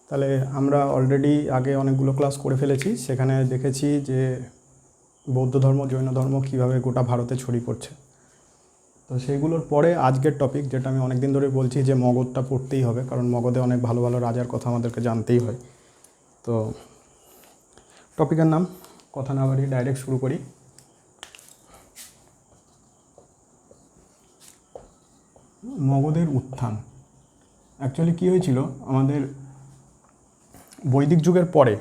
তাহলে আমরা অলরেডি আগে অনেকগুলো ক্লাস করে ফেলেছি, সেখানে দেখেছি যে বৌদ্ধ ধর্ম জৈন ধর্ম কীভাবে গোটা ভারতে ছড়িয়ে পড়ছে। তো সেইগুলোর পরে আজকের টপিক, যেটা আমি অনেক দিন ধরে বলছি যে মগধটা পড়তেই হবে, কারণ মগধে অনেক ভালো ভালো রাজার কথা আমাদেরকে জানতেই হয়। তো টপিকের নাম, কথা না বাড়িয়ে ডাইরেক্ট শুরু করি। মগধের উত্থান। অ্যাকচুয়ালি কী হয়েছিল আমাদের বৈদিক যুগের পরে,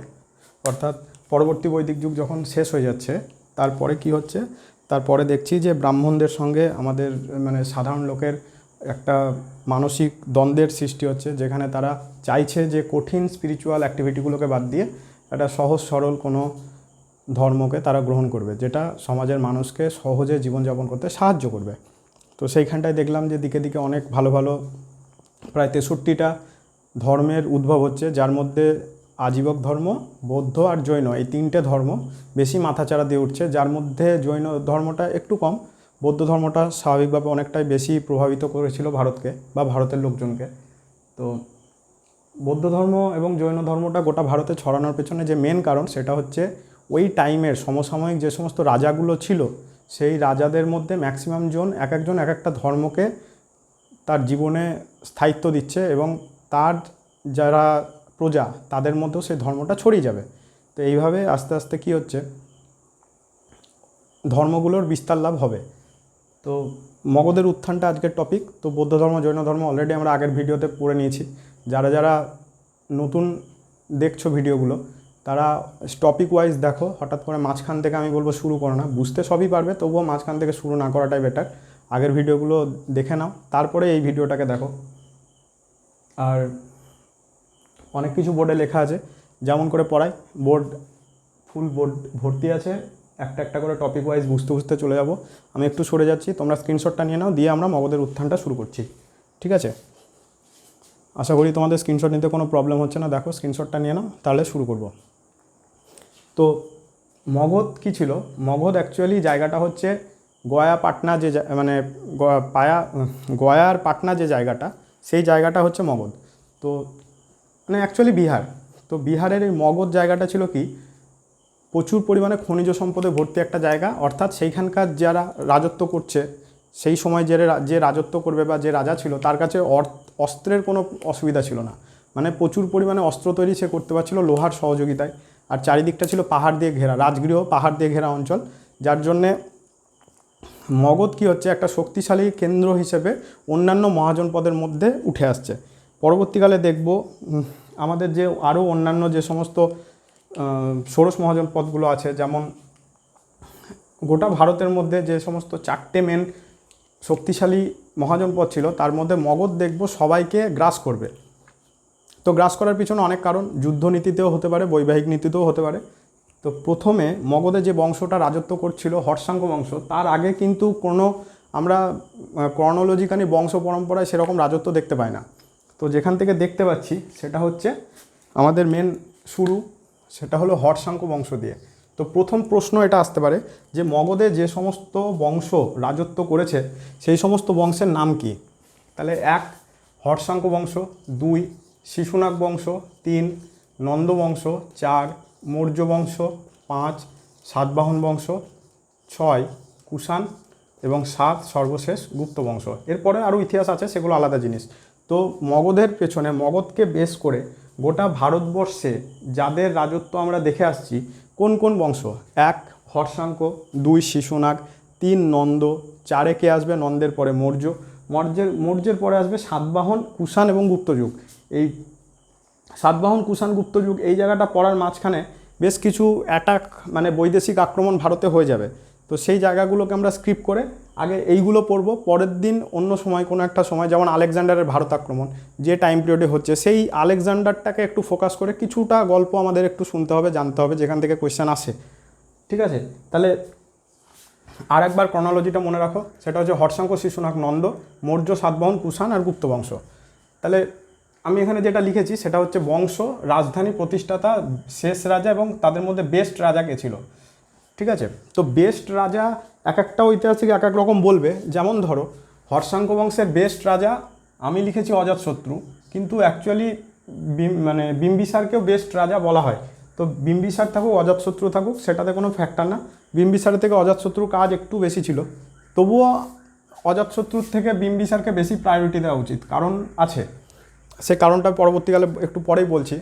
অর্থাৎ পরবর্তী বৈদিক যুগ যখন শেষ হয়ে যাচ্ছে, তারপরে কি হচ্ছে, তারপরে দেখছি যে ব্রাহ্মণদের সঙ্গে আমাদের মানে সাধারণ লোকের একটা মানসিক দ্বন্দ্বের সৃষ্টি হচ্ছে, যেখানে তারা চাইছে যে কঠিন স্পিরিচুয়াল অ্যাক্টিভিটিগুলোকে বাদ দিয়ে একটা সহজ সরল কোনো ধর্মকে তারা গ্রহণ করবে, যেটা সমাজের মানুষকে সহজে জীবনযাপন করতে সাহায্য করবে। তো সেইখানটায় দেখলাম যে দিকে দিকে অনেক ভালো ভালো প্রায় 63টা ধর্মের উদ্ভব হচ্ছে, যার মধ্যে আজীবক ধর্ম, বৌদ্ধ আর জৈন, এই তিনটে ধর্ম বেশি মাথাচাড়া দিয়ে উঠছে, যার মধ্যে জৈন ধর্মটা একটু কম, বৌদ্ধ ধর্মটা স্বাভাবিকভাবে অনেকটাই বেশি প্রভাবিত করেছিল ভারতকে বা ভারতের লোকজনকে। তো বৌদ্ধ ধর্ম এবং জৈন ধর্মটা গোটা ভারতে ছড়ানোর পেছনে যে মেন কারণ, সেটা হচ্ছে ওই টাইমের সমসাময়িক যে সমস্ত রাজাগুলো ছিল, সেই রাজাদের মধ্যে ম্যাক্সিমাম জন এক একটা ধর্মকে তার জীবনে স্থায়িত্ব দিচ্ছে, এবং তার যারা প্রজা তাদের মধ্যেও সেই ধর্মটা ছড়িয়ে যাবে। তো এইভাবে আস্তে আস্তে কী হচ্ছে, ধর্মগুলোর বিস্তার লাভ হবে। তো মগধের উত্থানটা আজকের টপিক। তো বৌদ্ধ ধর্ম জৈন ধর্ম অলরেডি আমরা আগের ভিডিওতে পড়ে নিয়েছি। যারা যারা নতুন দেখছো ভিডিওগুলো, তারা টপিক ওয়াইজ দেখো, হঠাৎ করে মাঝখান থেকে আমি বলবো শুরু করো না, বুঝতে সবই পারবে, তবুও মাঝখান থেকে শুরু না করাটাই বেটার। আগের ভিডিওগুলো দেখে নাও, তারপরে এই ভিডিওটাকে দেখো। আর অনেক কিছু বোর্ডে লেখা আছে, যেমন করে পড়াই, বোর্ড ফুল বোর্ড ভর্তি আছে, একটা একটা করে টপিক ওয়াইজ বুঝতে বুঝতে চলে যাব। আমি একটু সরে যাচ্ছি, তোমরা স্ক্রিনশটটা নিয়ে নাও, দিয়ে আমরা মগধের উত্থানটা শুরু করছি, ঠিক আছে? আশা করি তোমাদের স্ক্রিনশট নিতে কোনো প্রবলেম হচ্ছে না। দেখো স্ক্রিনশটটা নিয়ে নাও, তাহলে শুরু করব। তো মগধ কী ছিল? মগধ অ্যাকচুয়ালি জায়গাটা হচ্ছে গয়া পাটনা, যে মানে গয়ার পাটনা যে জায়গাটা, সেই জায়গাটা হচ্ছে মগধ। তো মানে অ্যাকচুয়ালি বিহার। তো বিহারের এই মগধ জায়গাটা ছিল কি, প্রচুর পরিমাণে খনিজ সম্পদে ভর্তি একটা জায়গা, অর্থাৎ সেইখানকার যারা রাজত্ব করছে, সেই সময় যে রাজত্ব করবে বা যে রাজা ছিল, তার কাছে অস্ত্রের কোনো অসুবিধা ছিল না। মানে প্রচুর পরিমাণে অস্ত্র তৈরি সে করতে পারছিল লোহার সহযোগিতায়। আর চারিদিকটা ছিল পাহাড় দিয়ে ঘেরা, রাজগৃহ পাহাড় দিয়ে ঘেরা অঞ্চল, যার জন্যে মগধ কী হচ্ছে, একটা শক্তিশালী কেন্দ্র হিসেবে অন্যান্য মহাজনপদের মধ্যে উঠে আসছে। পরবর্তীকালে দেখব আমাদের যে আরও অন্যান্য যে সমস্ত ষোড়শ মহাজনপদগুলো আছে, যেমন গোটা ভারতের মধ্যে যে সমস্ত 4টে মেন শক্তিশালী মহাজনপদ ছিল, তার মধ্যে মগধ দেখব সবাইকে গ্রাস করবে। তো গ্রাস করার পিছনে অনেক কারণ, যুদ্ধনীতিতেও হতে পারে, বৈবাহিক নীতিতেও হতে পারে। তো প্রথমে মগধে যে বংশটা রাজত্ব করছিল, হর্ষাঙ্ক বংশ, তার আগে কিন্তু কোনো আমরা ক্রনোলজিক্যালি বংশ পরম্পরায় সেরকম রাজত্ব দেখতে পাই না। তো যেখান থেকে দেখতে পাচ্ছি সেটা হচ্ছে আমাদের মেন শুরু, সেটা হলো হর্ষাঙ্ক বংশ দিয়ে। তো প্রথম প্রশ্ন এটা আসতে পারে যে মগধে যে সমস্ত বংশ রাজত্ব করেছে, সেই সমস্ত বংশের নাম কি? তাহলে 1 হর্ষাঙ্ক বংশ, 2 শিশুনাগ বংশ, 3 নন্দ বংশ, 4 মৌর্য বংশ, 5 সাতবাহন বংশ, 6 কুষাণ, এবং 7 সর্বশেষ গুপ্ত বংশ। এরপরে আরও ইতিহাস আছে, সেগুলো আলাদা জিনিস। তো মগধের পেছনে, মগধকে বেস করে গোটা ভারতবর্ষে যাদের রাজত্ব আমরা দেখে আসছি, কোন কোন বংশ? 1 হর্ষাঙ্ক, 2 শিশুনাগ, 3 নন্দ, 4 কে আসবে নন্দের পরে মৌর্যের পরে আসবে সাতবাহন, কুষাণ এবং গুপ্তযুগ। এই সাতবাহন, কুষাণ, গুপ্তযুগ, এই জায়গাটা পড়ার মাঝখানে বেশ কিছু অ্যাটাক মানে বৈদেশিক আক্রমণ ভারতে হয়ে যাবে। তো সেই জায়গাগুলোকে আমরা স্কিপ করে আগে এইগুলো পড়ব, পরের দিন অন্য সময় কোনো একটা সময়, যেমন আলেকজান্ডারের ভারত আক্রমণ যে টাইম পিরিয়ডে হচ্ছে, সেই আলেকজান্ডারটাকে একটু ফোকাস করে কিছুটা গল্প আমাদের একটু শুনতে হবে, জানতে হবে, যেখান থেকে কোয়েশ্চেন আসে, ঠিক আছে? তাহলে আর একবার ক্রনোলজিটা মনে রাখো, সেটা হচ্ছে হর্ষাঙ্ক, শিশুনাগ, নন্দ, মৌর্য, সাতবাহন, কুষাণ আর গুপ্ত বংশ। তাহলে আমি এখানে যেটা লিখেছি সেটা হচ্ছে বংশ, রাজধানী, প্রতিষ্ঠাতা, শেষ রাজা এবং তাদের মধ্যে বেস্ট রাজা কে ছিল, ঠিক আছে? তো বেস্ট রাজা এক একটা ঐতিহাসিক এক এক রকম বলবে। যেমন ধরো হর্ষাঙ্ক বংশের বেস্ট রাজা আমি লিখেছি অজাতশত্রু, কিন্তু অ্যাকচুয়ালি মানে বিম্বিসারকেও বেস্ট রাজা বলা হয়। তো বিম্বিসার থাকুক অজাতশত্রু থাকুক সেটাতে কোনো ফ্যাক্টর না, বিম্বিসারের থেকে অজাতশত্রুর কাজ একটু বেশি ছিল, তবুও অজাতশত্রুর থেকে বিম্বিসারকে বেশি প্রায়োরিটি দেওয়া উচিত, কারণ আছে, সে কারণটা পরবর্তীকালে একটু পরেই বলছি।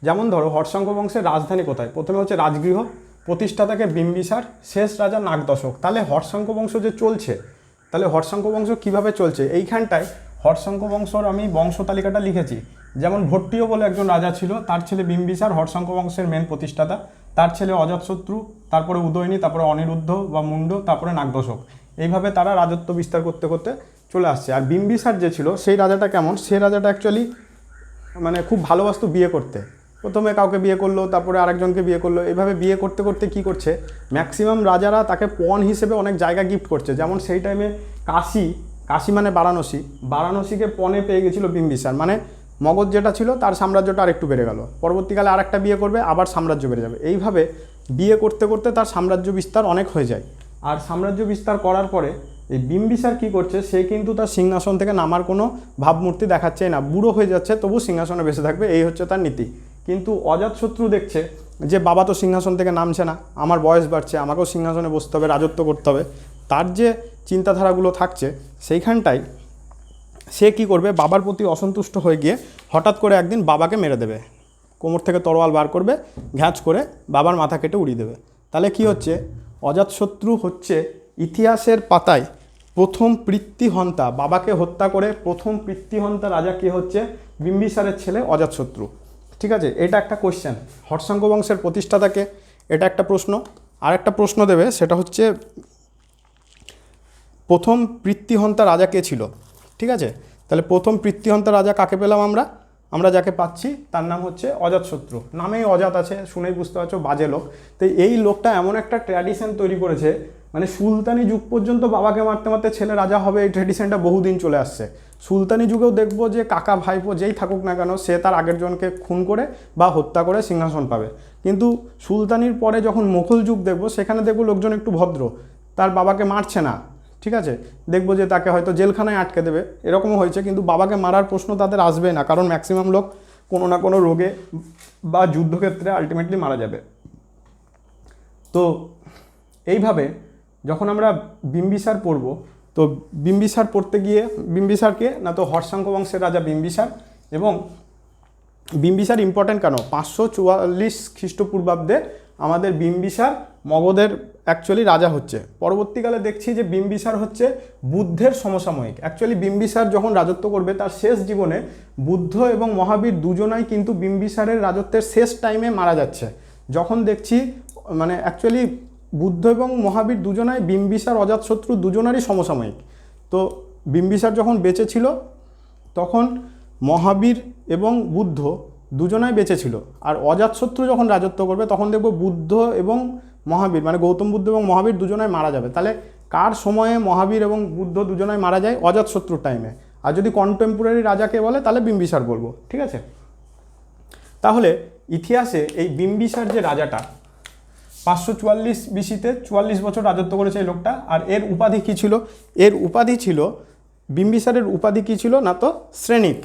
যেমন ধরো হর্ষাঙ্ক বংশের রাজধানী কোথায়, প্রথমে হচ্ছে রাজগৃহ, প্রতিষ্ঠাতাকে বিম্বিসার, শেষ রাজা নাগদশক। তাহলে হর্ষাঙ্ক বংশ যে চলছে, তাহলে হর্ষাঙ্ক বংশ কীভাবে চলছে, এইখানটায় হর্ষাঙ্ক বংশর আমি বংশ তালিকাটা লিখেছি। যেমন ভট্টীয় বলে একজন রাজা ছিল, তার ছেলে বিম্বিসার হর্ষাঙ্ক বংশের মেন প্রতিষ্ঠাতা, তার ছেলে অজাতশত্রু, তারপরে উদয়নী, তারপরে অনিরুদ্ধ বা মুন্ড, তারপরে নাগদশক। এইভাবে তারা রাজত্ব বিস্তার করতে করতে চলে আসছে। আর বিম্বিসার যে ছিল সেই রাজাটা কেমন, সেই রাজাটা অ্যাকচুয়ালি মানে খুব ভালোবাসতো বিয়ে করতে, প্রথমে কাউকে বিয়ে করলো, তারপরে আরেকজনকে বিয়ে করলো, এইভাবে বিয়ে করতে করতে কী করছে, ম্যাক্সিমাম রাজারা তাকে পণ হিসেবে অনেক জায়গা গিফট করছে। যেমন সেই টাইমে কাশী মানে বারাণসীকে পণে পেয়ে গেছিলো বিম্বিসার, মানে মগধ যেটা ছিল তার সাম্রাজ্যটা আরেকটু বেড়ে গেল, পরবর্তীকালে আরেকটা বিয়ে করবে, আবার সাম্রাজ্য বেড়ে যাবে। এইভাবে বিয়ে করতে করতে তার সাম্রাজ্য বিস্তার অনেক হয়ে যায়। আর সাম্রাজ্য বিস্তার করার পরে এই বিম্বিসার কী করছে, সে কিন্তু তার সিংহাসন থেকে নামার কোনো ভাবমূর্তি দেখাচ্ছেই না, বুড়ো হয়ে যাচ্ছে তবু সিংহাসনে বেঁচে থাকবে, এই হচ্ছে তার নীতি। কিন্তু অজাতশত্রু দেখছে যে বাবা তো সিংহাসন থেকে নামছে না, আমার বয়স বাড়ছে, আমাকেও সিংহাসনে বসতে হবে, রাজত্ব করতে হবে, তার যে চিন্তাধারাগুলো থাকছে সেইখানটায় সে কী করবে, বাবার প্রতি অসন্তুষ্ট হয়ে গিয়ে হঠাৎ করে একদিন বাবাকে মেরে দেবে, কোমর থেকে তরোয়াল বার করবে, ঘ্যাঁচ করে বাবার মাথা কেটে উড়িয়ে দেবে। তাহলে কি হচ্ছে, অজাতশত্রু হচ্ছে ইতিহাসের পাতায় প্রথম পিতৃহন্তা, বাবাকে হত্যা করে প্রথম পিতৃহন্তা রাজা কে হচ্ছে, বিম্বিসারের ছেলে অজাতশত্রু। ঠিক আছে, এটা একটা কোশ্চেন, হর্ষাঙ্ক বংশের প্রতিষ্ঠাতাকে, এটা একটা প্রশ্ন। আর একটা প্রশ্ন দেবে, সেটা হচ্ছে প্রথম পিতৃহন্তা রাজা কে ছিল। ঠিক আছে, তাহলে প্রথম পিতৃহন্তা রাজা কাকে পেলাম আমরা যাকে পাচ্ছি তার নাম হচ্ছে অজাতশত্রু। নামেই অজাত আছে, শুনেই বুঝতে পারছো বাজে লোক। তো এই লোকটা এমন একটা ট্র্যাডিশন তৈরি করেছে, মানে সুলতানি যুগ পর্যন্ত বাবাকে মারতে মারতে ছেলে রাজা হবে, এই ট্র্যাডিশনটা বহুদিন চলে আসছে। সুলতানি যুগেও দেখবো যে কাকা ভাইপো যেই থাকুক না কেন, সে তার আগের জনকে খুন করে বা হত্যা করে সিংহাসন পাবে। কিন্তু সুলতানির পরে যখন মুঘল যুগ দেখবো, সেখানে দেখবো লোকজন একটু ভদ্র, তার বাবাকে মারছে না। ঠিক আছে, দেখবো যে তাকে হয়তো জেলখানায় আটকে দেবে, এরকমও হয়েছে, কিন্তু বাবাকে মারার প্রশ্ন তাদের আসবে না, কারণ ম্যাক্সিমাম লোক কোনো না কোনো রোগে বা যুদ্ধক্ষেত্রে আলটিমেটলি মারা যাবে। তো এইভাবে যখন আমরা বিম্বিসার পড়ব, তো বিম্বিসার পড়তে গিয়ে বিম্বিসারকে না, তো হর্ষাঙ্ক বংশের রাজা বিম্বিসার, এবং বিম্বিসার ইম্পর্ট্যান্ট কেন, 544 খ্রিস্টপূর্বাব্দে আমাদের বিম্বিসার মগধের অ্যাকচুয়ালি রাজা হচ্ছে। পরবর্তীকালে দেখছি যে বিম্বিসার হচ্ছে বুদ্ধের সমসাময়িক। অ্যাকচুয়ালি বিম্বিসার যখন রাজত্ব করবে তার শেষ জীবনে বুদ্ধ এবং মহাবীর দুজনাই কিন্তু বিম্বিসারের রাজত্বের শেষ টাইমে মারা যাচ্ছে। যখন দেখছি মানে অ্যাকচুয়ালি বুদ্ধ এবং মহাবীর দুজনাই বিম্বিসার অজাতশত্রু দুজনারই সমসাময়িক। তো বিম্বিসার যখন বেঁচে ছিল তখন মহাবীর এবং বুদ্ধ দুজনাই বেঁচে ছিল, আর অজাতশত্রু যখন রাজত্ব করবে তখন দেখব বুদ্ধ এবং মহাবীর মানে গৌতম বুদ্ধ এবং মহাবীর দুজনাই মারা যাবে। তাহলে কার সময়ে মহাবীর এবং বুদ্ধ দুজনাই মারা যায়, অজাতশত্রুর টাইমে। আর যদি কন্টেম্পোরারি রাজাকে বলে তাহলে বিম্বিসার বলবো। ঠিক আছে, তাহলে ইতিহাসে এই বিম্বিসার যে রাজাটা 544 বিসিতে 44 বছর রাজত্ব করেছে এই লোকটা। আর এর উপাধি কী ছিল, এর উপাধি ছিল, বিম্বিসারের উপাধি কী ছিল না, তো শ্রেণিক।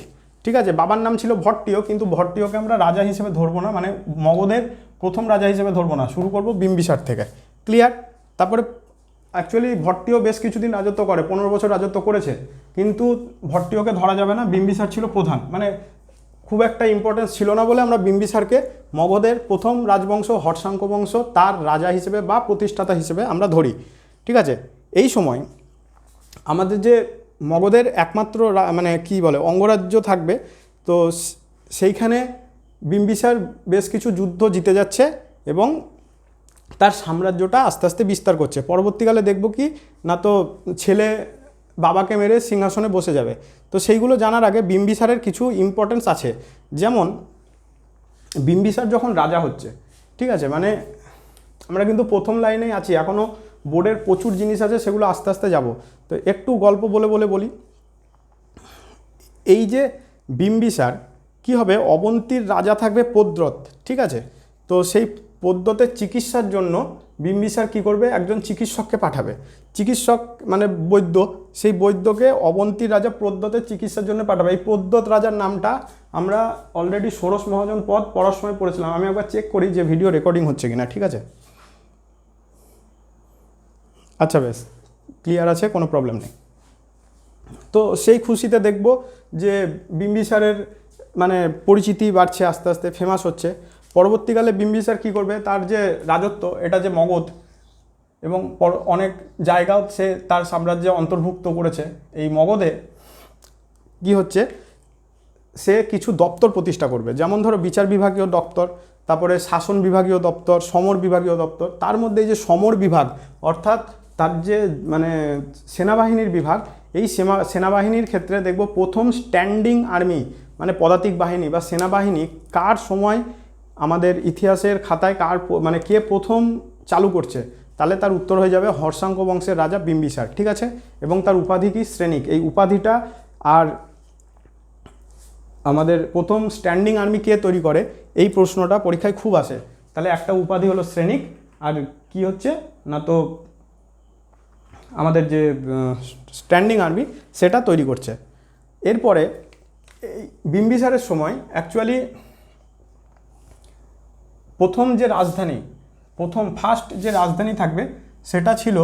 ঠিক আছে, বাবার নাম ছিল ভট্টীয়, কিন্তু ভট্টীয়কে আমরা রাজা হিসেবে ধরবো না, মানে মগধের প্রথম রাজা হিসেবে ধরবো না, শুরু করব বিম্বিসার থেকে। ক্লিয়ার? তারপরে অ্যাকচুয়ালি ভট্টীয় বেশ কিছুদিন রাজত্ব করে, 15 বছর রাজত্ব করেছে, কিন্তু ভট্টীয়কে ধরা যাবে না, বিম্বিসার ছিল প্রধান, মানে খুব একটা ইম্পর্টেন্স ছিল না বলে আমরা বিম্বিসারকে মগধের প্রথম রাজবংশ হর্ষাঙ্ক বংশ তার রাজা হিসেবে বা প্রতিষ্ঠাতা হিসেবে আমরা ধরি। ঠিক আছে, এই সময় আমাদের যে মগধের একমাত্র মানে কি বলে অঙ্গরাজ্য থাকবে, তো সেইখানে বিম্বিসার বেশ কিছু যুদ্ধ জিতে যাচ্ছে এবং তার সাম্রাজ্যটা আস্তে আস্তে বিস্তার করছে। পরবর্তীকালে দেখব কি না, তো ছেলে বাবাকে মেরে সিংহাসনে বসে যাবে। তো সেইগুলো জানার আগে বিম্বিসারের কিছু ইম্পর্টেন্স আছে। যেমন বিম্বিসার যখন রাজা হচ্ছে, ঠিক আছে, মানে আমরা কিন্তু প্রথম লাইনেই আছি, এখনও বোর্ডের প্রচুর জিনিস আছে, সেগুলো আস্তে আস্তে যাব। তো একটু গল্প বলি। এই যে বিম্বিসার কি হবে, অবন্তীর রাজা থাকবে প্রদ্যোৎ। ঠিক আছে, তো সেই প্রদ্যোতের চিকিৎসার জন্য বিম্বিসার কি করবে, একজন চিকিৎসককে পাঠাবে। চিকিৎসক মানে বৈদ্য, সেই বৈদ্যকে অবন্তীর রাজা প্রদ্যোতের চিকিৎসার জন্য পাঠাবে। এই প্রদ্যোৎ রাজার নামটা আমরা অলরেডি ষোড়শ মহাজন পদ পড়ার সময় পড়েছিলাম। আমি একবার চেক করি যে ভিডিও রেকর্ডিং হচ্ছে কিনা, ঠিক আছে? আচ্ছা, বেশ ক্লিয়ার আছে, কোনো প্রবলেম নেই। তো সেই খুশিতে দেখব যে বিম্বিসারের মানে পরিচিতি বাড়ছে, আস্তে আস্তে ফেমাস হচ্ছে। পরবর্তীকালে বিম্বিসার কী করবে, তার যে রাজত্ব, এটা যে মগধ এবং অনেক জায়গাও সে তার সাম্রাজ্যে অন্তর্ভুক্ত করেছে। এই মগধে কি হচ্ছে, সে কিছু দপ্তর প্রতিষ্ঠা করবে, যেমন ধরো বিচার বিভাগীয় দপ্তর, তারপরে শাসন বিভাগীয় দপ্তর, সমর বিভাগীয় দপ্তর। তার মধ্যে এই যে সমর বিভাগ অর্থাৎ তার যে মানে সেনাবাহিনীর বিভাগ, এই সেনাবাহিনীর ক্ষেত্রে দেখব প্রথম স্ট্যান্ডিং আর্মি মানে পদাতিক বাহিনী বা সেনাবাহিনী কার সময় আমাদের ইতিহাসের খাতায় কার মানে কে প্রথম চালু করছে, তাহলে তার উত্তর হয়ে যাবে হর্ষাঙ্ক বংশের রাজা বিম্বিসার, ঠিক আছে? এবং তার উপাধি কি, শ্রেণিক। এই উপাধিটা আর আমাদের প্রথম স্ট্যান্ডিং আর্মি কে তৈরি করে, এই প্রশ্নটা পরীক্ষায় খুব আসে। তাহলে একটা উপাধি হলো শ্রেণিক, আর কি হচ্ছে না তো আমাদের যে স্ট্যান্ডিং আর্মি সেটা তৈরি করছে। এরপরে এই বিম্বিসারের সময় অ্যাকচুয়ালি প্রথম যে রাজধানী, ফার্স্ট যে রাজধানী থাকবে সেটা ছিল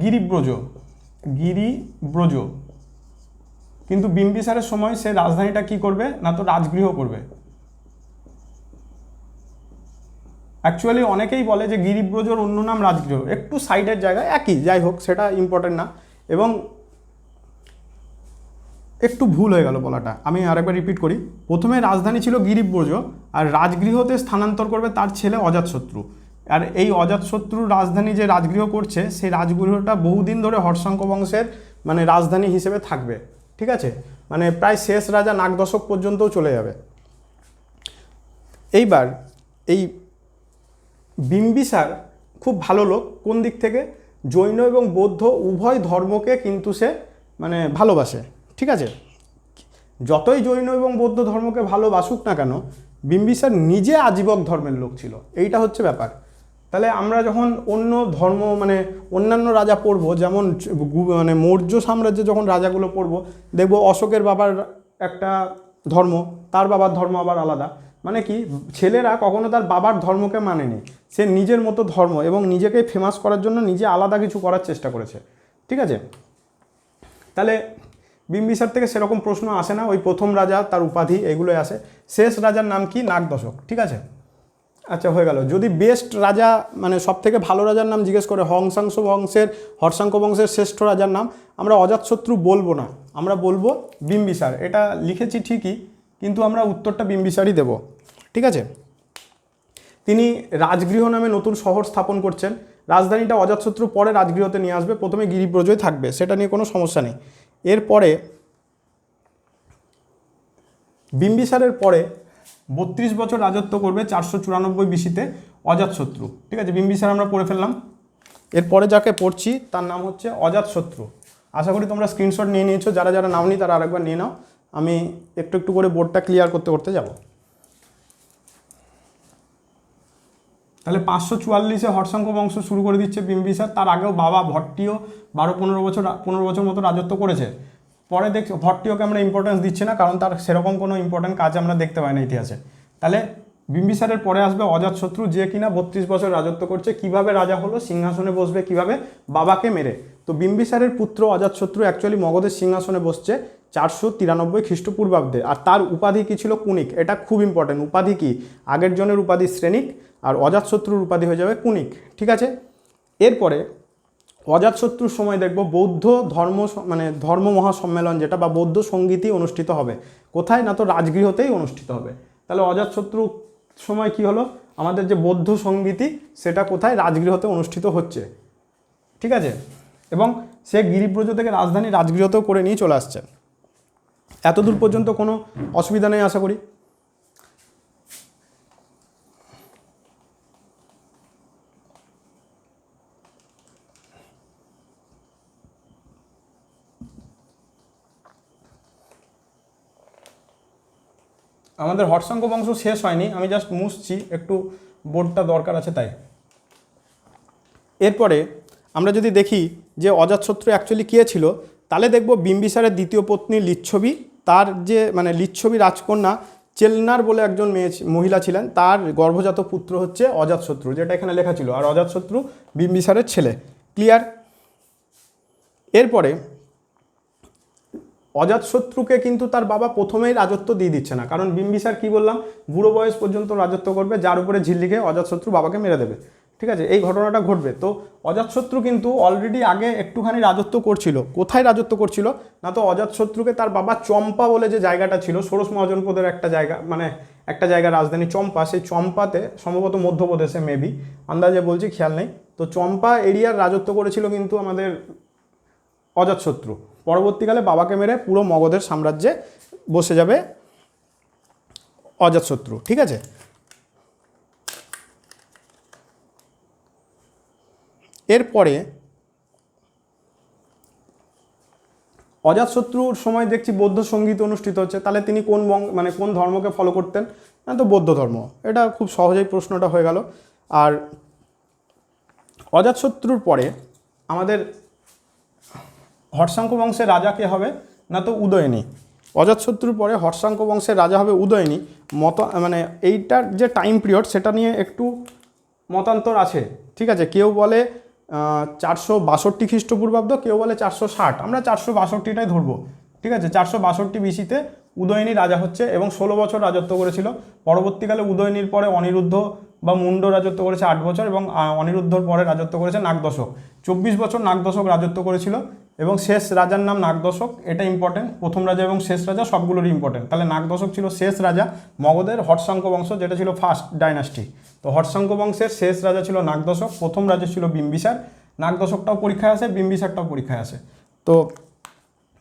গিরিব্রজ। কিন্তু বিম্বিসারের সময় সে রাজধানীটা কি করবে না তো রাজগৃহ করবে। অ্যাকচুয়ালি অনেকেই বলে যে গিরিব্রজর অন্য নাম রাজগৃহ, একটু সাইডের জায়গায় একই, যাই হোক সেটা ইম্পর্টেন্ট না। এবং একটু ভুল হয়ে গেল বলাটা, আমি আরেকবার রিপিট করি। প্রথমে রাজধানী ছিল গিরিব্রজ, আর রাজগৃহতে স্থানান্তর করবে তার ছেলে অজাতশত্রু। আর এই অজাতশত্রুর রাজধানী যে রাজগৃহ করছে, সেই রাজগৃহটা বহুদিন ধরে হর্ষাঙ্ক বংশের মানে রাজধানী হিসেবে থাকবে, ঠিক আছে? মানে প্রায় শেষ রাজা নাগদশক পর্যন্তও চলে যাবে। এইবার এই বিম্বিসার খুব ভালো লোক, কোন দিক থেকে, জৈন এবং বৌদ্ধ উভয় ধর্মকে কিন্তু সে মানে ভালোবাসে, ঠিক আছে? যতই জৈন এবং বৌদ্ধ ধর্মকে ভালোবাসুক না কেন, বিম্বিসার নিজে আজীবক ধর্মের লোক ছিল, এইটা হচ্ছে ব্যাপার। তাহলে আমরা যখন অন্য ধর্ম মানে অন্যান্য রাজা পড়ব, যেমন মানে মৌর্য সাম্রাজ্যে যখন রাজাগুলো পড়ব, দেখব অশোকের বাবার একটা ধর্ম, তার বাবার ধর্ম আবার আলাদা। মানে কি, ছেলেরা কখনো তার বাবার ধর্মকে মানেনি, সে নিজের মতো ধর্ম এবং নিজেকে ফেমাস করার জন্য নিজে আলাদা কিছু করার চেষ্টা করেছে, ঠিক আছে? তাহলে বিম্বিসার থেকে সেরকম প্রশ্ন আসে না, ওই প্রথম রাজা, তার উপাধি, এগুলোই আসে। শেষ রাজার নাম কি, নাগদশক, ঠিক আছে? আচ্ছা, হয়ে গেল। যদি বেস্ট রাজা মানে সব থেকে ভালো রাজার নাম জিজ্ঞেস করে, হর্ষাঙ্ক বংশের শ্রেষ্ঠ রাজার নাম, আমরা অজাতশত্রু বলবো না, আমরা বলবো বিম্বিসার। এটা লিখেছি ঠিকই, কিন্তু আমরা উত্তরটা বিম্বিসারই দেব, ঠিক আছে? তিনি রাজগৃহ নামে নতুন শহর স্থাপন করছেন। রাজধানীটা অজাতশত্রু পরে রাজগৃহতে নিয়ে আসবে, প্রথমে গিরিব্রজই থাকবে, সেটা নিয়ে কোনো সমস্যা নেই। এরপরে বিম্বিসারের পরে 32 বছর রাজত্ব করবে 494 বিসিতে অজাতশত্রু, ঠিক আছে? বিম্বিসার আমরা পড়ে ফেললাম। এরপরে যাকে পড়ছি তার নাম হচ্ছে অজাতশত্রু। আশা করি তোমরা স্ক্রিনশট নিয়ে নিয়েছো, যারা যারা নাও নি তারা আরেকবার নিয়ে নাও। আমি একটু একটু করে বোর্ডটা ক্লিয়ার করতে করতে যাব। তাহলে 544-এ হর্ষাঙ্ক বংশ শুরু করে দিচ্ছে বিম্বিসার। তার আগেও বাবা ভট্টীয় 12-15 বছর মতো রাজত্ব করেছে। পরে ভট্টীয়কে আমরা ইম্পর্টেন্স দিচ্ছি না, কারণ তার সেরকম কোনো ইম্পর্টেন্ট কাজ আমরা দেখতে পাই না ইতিহাসে। তাহলে বিম্বিসারের পরে আসবে অজাতশত্রু, যে কিনা 32 বছর রাজত্ব করছে। কিভাবে রাজা হলো, সিংহাসনে বসবে কিভাবে, বাবাকে মেরে। তো বিম্বিসারের পুত্র অজাতশত্রু অ্যাকচুয়ালি মগধের সিংহাসনে বসছে 493 খ্রিস্টপূর্বাব্দে। আর তার উপাধি কী ছিল, কুনিক। এটা খুব ইম্পর্টেন্ট। উপাধি কি, আগের জনের উপাধি শ্রেণিক, আর অজাতশত্রুর উপাধি হয়ে যাবে কুনিক, ঠিক আছে? এরপরে অজাতশত্রুর সময় দেখব বৌদ্ধ ধর্ম মহাসম্মেলন যেটা, বা বৌদ্ধ সঙ্গীতই অনুষ্ঠিত হবে। কোথায় না তো রাজগৃহতেই অনুষ্ঠিত হবে। তাহলে অজাতশত্রুর সময় কি হলো, আমাদের যে বৌদ্ধ সঙ্গীতি সেটা কোথায়, রাজগৃহতে অনুষ্ঠিত হচ্ছে, ঠিক আছে? এবং সে গিরিব্রজ থেকে রাজধানী রাজগৃহতেও করে নিয়ে চলে আসছে। এতদূর পর্যন্ত কোনো অসুবিধা নেই আশা করি। আমাদের হর্ষাঙ্ক বংশ শেষ হয়নি, আমি জাস্ট মুছছি, একটু বোর্ডটা দরকার আছে তাই। এরপরে আমরা যদি দেখি যে অজাতশত্রু অ্যাকচুয়ালি কে ছিল, তাহলে দেখব বিম্বিসারের দ্বিতীয় পত্নী লিচ্ছবি, তার যে মানে লিচ্ছবি রাজকন্যা চেলনার বলে একজন মহিলা ছিলেন, তার গর্ভজাত পুত্র হচ্ছে অজাতশত্রু, যেটা এখানে লেখা ছিল। আর অজাতশত্রু বিম্বিসারের ছেলে। ক্লিয়ার? এরপরে অজাতশত্রুকে কিন্তু তার বাবা প্রথমেই রাজত্ব দিয়ে দিচ্ছে না, কারণ বিম্বিসার কি বললাম, বুড়ো বয়স পর্যন্ত রাজত্ব করবে, যার উপরে ঝিল্লিকে অজাতশত্রু বাবাকে মেরে দেবে। ঠিক আছে, এই ঘটনাটা ঘটবে। তো অজাতশত্রু কিন্তু অলরেডি আগে একটুখানি রাজত্ব করছিল। কোথায় রাজত্ব করছিল না, তো অজাতশত্রুকে তার বাবা চম্পা বলে যে জায়গাটা ছিল, ষোড়শ মহাজনপদের একটা জায়গা, মানে একটা জায়গা রাজধানী চম্পা, সেই চম্পাতে সম্ভবত মধ্যপ্রদেশে, মেবি, আন্দাজে বলছি, খেয়াল নেই। তো চম্পা এরিয়ার রাজত্ব করেছিল কিন্তু আমাদের অজাতশত্রু। পরবর্তীকালে বাবাকে মেরে পুরো মগধের সাম্রাজ্যে বসে যাবে অজাতশত্রু। ঠিক আছে, এরপরে অজাতশত্রুর সময় দেখছি বৌদ্ধ সঙ্গীত অনুষ্ঠিত হচ্ছে, তাহলে তিনি কোন ধর্মকে ফলো করতেন না, তো বৌদ্ধ ধর্ম। এটা খুব সহজেই প্রশ্নটা হয়ে গেল। আর অজাতশত্রুর পরে আমাদের হর্ষাঙ্ক বংশের রাজা কে হবে না, তো উদয়নী। অজাতশত্রুর পরে হর্ষাঙ্ক বংশের রাজা হবে উদয়নী। মানে এইটার যে টাইম পিরিয়ড সেটা নিয়ে একটু মতান্তর আছে। ঠিক আছে, কেউ বলে 462 খ্রিস্টপূর্বাব্দ, কেউ বলে 460, আমরা 462টাই ধরবো। ঠিক আছে, 462 বিসিতে উদয়নী রাজা হচ্ছে এবং 16 বছর রাজত্ব করেছিল। পরবর্তীকালে উদয়নীর পরে অনিরুদ্ধ বা মুন্ড রাজত্ব করেছে 8 বছর, এবং অনিরুদ্ধর পরে রাজত্ব করেছে নাগদশক, 24 বছর নাগদশক রাজত্ব করেছিল। এবং শেষ রাজার নাম নাগদশক, এটা ইম্পর্টেন্ট। প্রথম রাজা এবং শেষ রাজা সবগুলোরই ইম্পর্টেন্ট। তাহলে নাগদশক ছিল শেষ রাজা মগধের হর্ষাঙ্ক বংশ, যেটা ছিল ফার্স্ট ডাইনাস্টি। তো হর্ষাঙ্ক বংশের শেষ রাজা ছিল নাগদশক, প্রথম রাজা ছিল বিম্বিসার। নাগদশকটাও পরীক্ষায় আসে, বিম্বিসারটাও পরীক্ষায় আসে। তো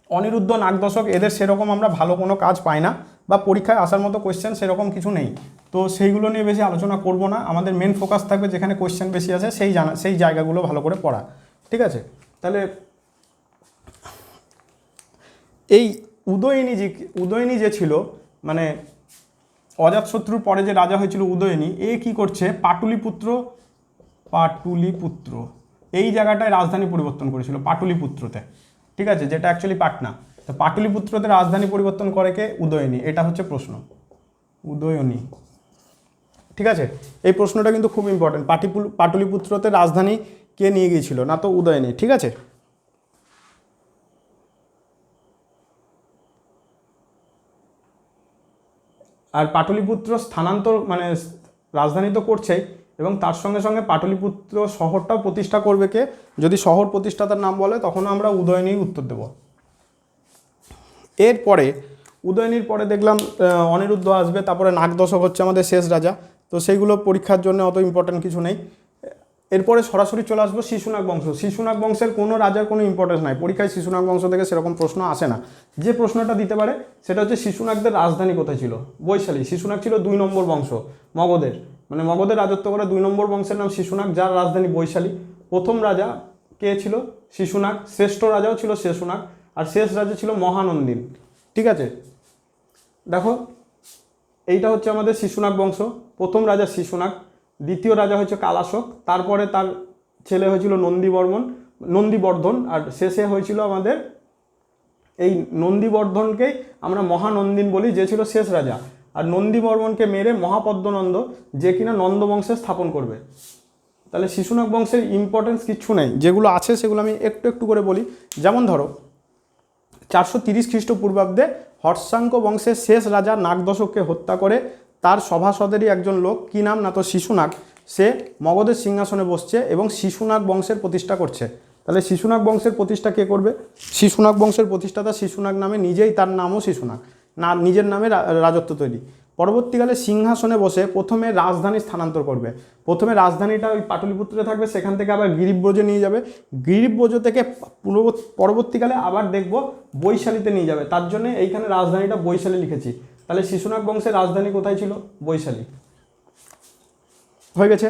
অনিরুদ্ধ, নাগদশক, এদের সেরকম আমরা ভালো কোনো কাজ পাই না, বা পরীক্ষায় আসার মতো কোয়েশ্চেন সেরকম কিছু নেই। তো সেইগুলো নিয়ে বেশি আলোচনা করব না। আমাদের মেন ফোকাস থাকবে যেখানে কোয়েশ্চেন বেশি আছে সেই জায়গাগুলো ভালো করে পড়া। ঠিক আছে, তাহলে এই উদয়নী যে ছিল, মানে অজাতশত্রুর পরে যে রাজা হয়েছিল উদয়নী, এ কি করছে, পাটুলিপুত্র এই জায়গাটায় রাজধানী পরিবর্তন করেছিল, পাটুলিপুত্রতে। ঠিক আছে, যেটা অ্যাকচুয়ালি পাটনা। তো পাটুলিপুত্রতে রাজধানী পরিবর্তন করে কে, উদয়নী। এটা হচ্ছে প্রশ্ন, উদয়নী। ঠিক আছে, এই প্রশ্নটা কিন্তু খুব ইম্পর্টেন্ট। পাটুলিপুত্রতে রাজধানী কে নিয়ে গিয়েছিল না, তো উদয়নী। ঠিক আছে, আর পাটলিপুত্র স্থানান্তর মানে রাজধানী তো করছেই, এবং তার সঙ্গে সঙ্গে পাটলিপুত্র শহরটাও প্রতিষ্ঠা করবে কে, যদি শহর প্রতিষ্ঠাতার নাম বলে তখন আমরা উদয়নীর উত্তর দেব। এরপরে উদয়নীর পরে দেখলাম অনিরুদ্ধ আসবে, তারপরে নাগদশক হচ্ছে আমাদের শেষ রাজা। তো সেইগুলো পরীক্ষার জন্য অত ইম্পর্টেন্ট কিছু নেই। এরপরে সরাসরি চলে আসবো শিশুনাগ বংশ। শিশুনাগ বংশের কোনো রাজার কোনো ইম্পর্টেন্স নাই, পরীক্ষায় শিশুনাগ বংশ থেকে সেরকম প্রশ্ন আসে না। যে প্রশ্নটা দিতে পারে সেটা হচ্ছে শিশুনাগদের রাজধানী কোথায় ছিল, বৈশালী। শিশুনাগ ছিল 2 নম্বর বংশ মগধের, মানে মগধের রাজত্ব করা 2 নম্বর বংশের নাম শিশুনাগ, যার রাজধানী বৈশালী। প্রথম রাজা কে ছিল, শিশুনাগ। শ্রেষ্ঠ রাজাও ছিল শিশুনাগ, আর শেষ রাজা ছিল মহানন্দিন। ঠিক আছে, দেখো এইটা হচ্ছে আমাদের শিশুনাগ বংশ। প্রথম রাজা শিশুনাগ, দ্বিতীয় রাজা হচ্ছে কালাশক, তারপরে তার ছেলে হয়েছিল নন্দীবর্ধন, আর শেষে হয়েছিল আমাদের এই নন্দীবর্ধনকেই আমরা মহানন্দিন বলি, যে ছিল শেষ রাজা। আর নন্দীবর্মনকে মেরে মহাপদ্মনন্দ, যে কিনা নন্দবংশে স্থাপন করবে। তাহলে শিশুনাগ বংশের ইম্পর্টেন্স কিচ্ছু নেই, যেগুলো আছে সেগুলো আমি একটু একটু করে বলি। যেমন ধরো 430 খ্রিস্টপূর্বাব্দে হর্ষাঙ্ক বংশের শেষ রাজা নাগদশককে হত্যা করে তার সভাসদেরই একজন লোক, কি নাম না, তো শিশুনাগ, সে মগধের সিংহাসনে বসছে এবং শিশুনাগ বংশের প্রতিষ্ঠা করছে। তাহলে শিশুনাগ বংশের প্রতিষ্ঠা কে করবে, শিশুনাগ বংশের প্রতিষ্ঠাতা শিশুনাগ নামে, নিজেই, তার নামও শিশুনাগ, না নিজের নামে রাজত্ব তৈরি। পরবর্তীকালে সিংহাসনে বসে প্রথমে রাজধানী স্থানান্তর করবে। প্রথমে রাজধানীটা ওই পাটলিপুত্রে থাকবে, সেখান থেকে আবার গিরিব্রজে নিয়ে যাবে, গিরিব্রজ থেকে পরবর্তীকালে আবার দেখব বৈশালীতে নিয়ে যাবে। তার জন্য এইখানে রাজধানীটা বৈশালী লিখেছি। তাহলে শিশুনাগ বংশের রাজধানী কোথায় ছিল, বৈশালী। হয়ে গেছে।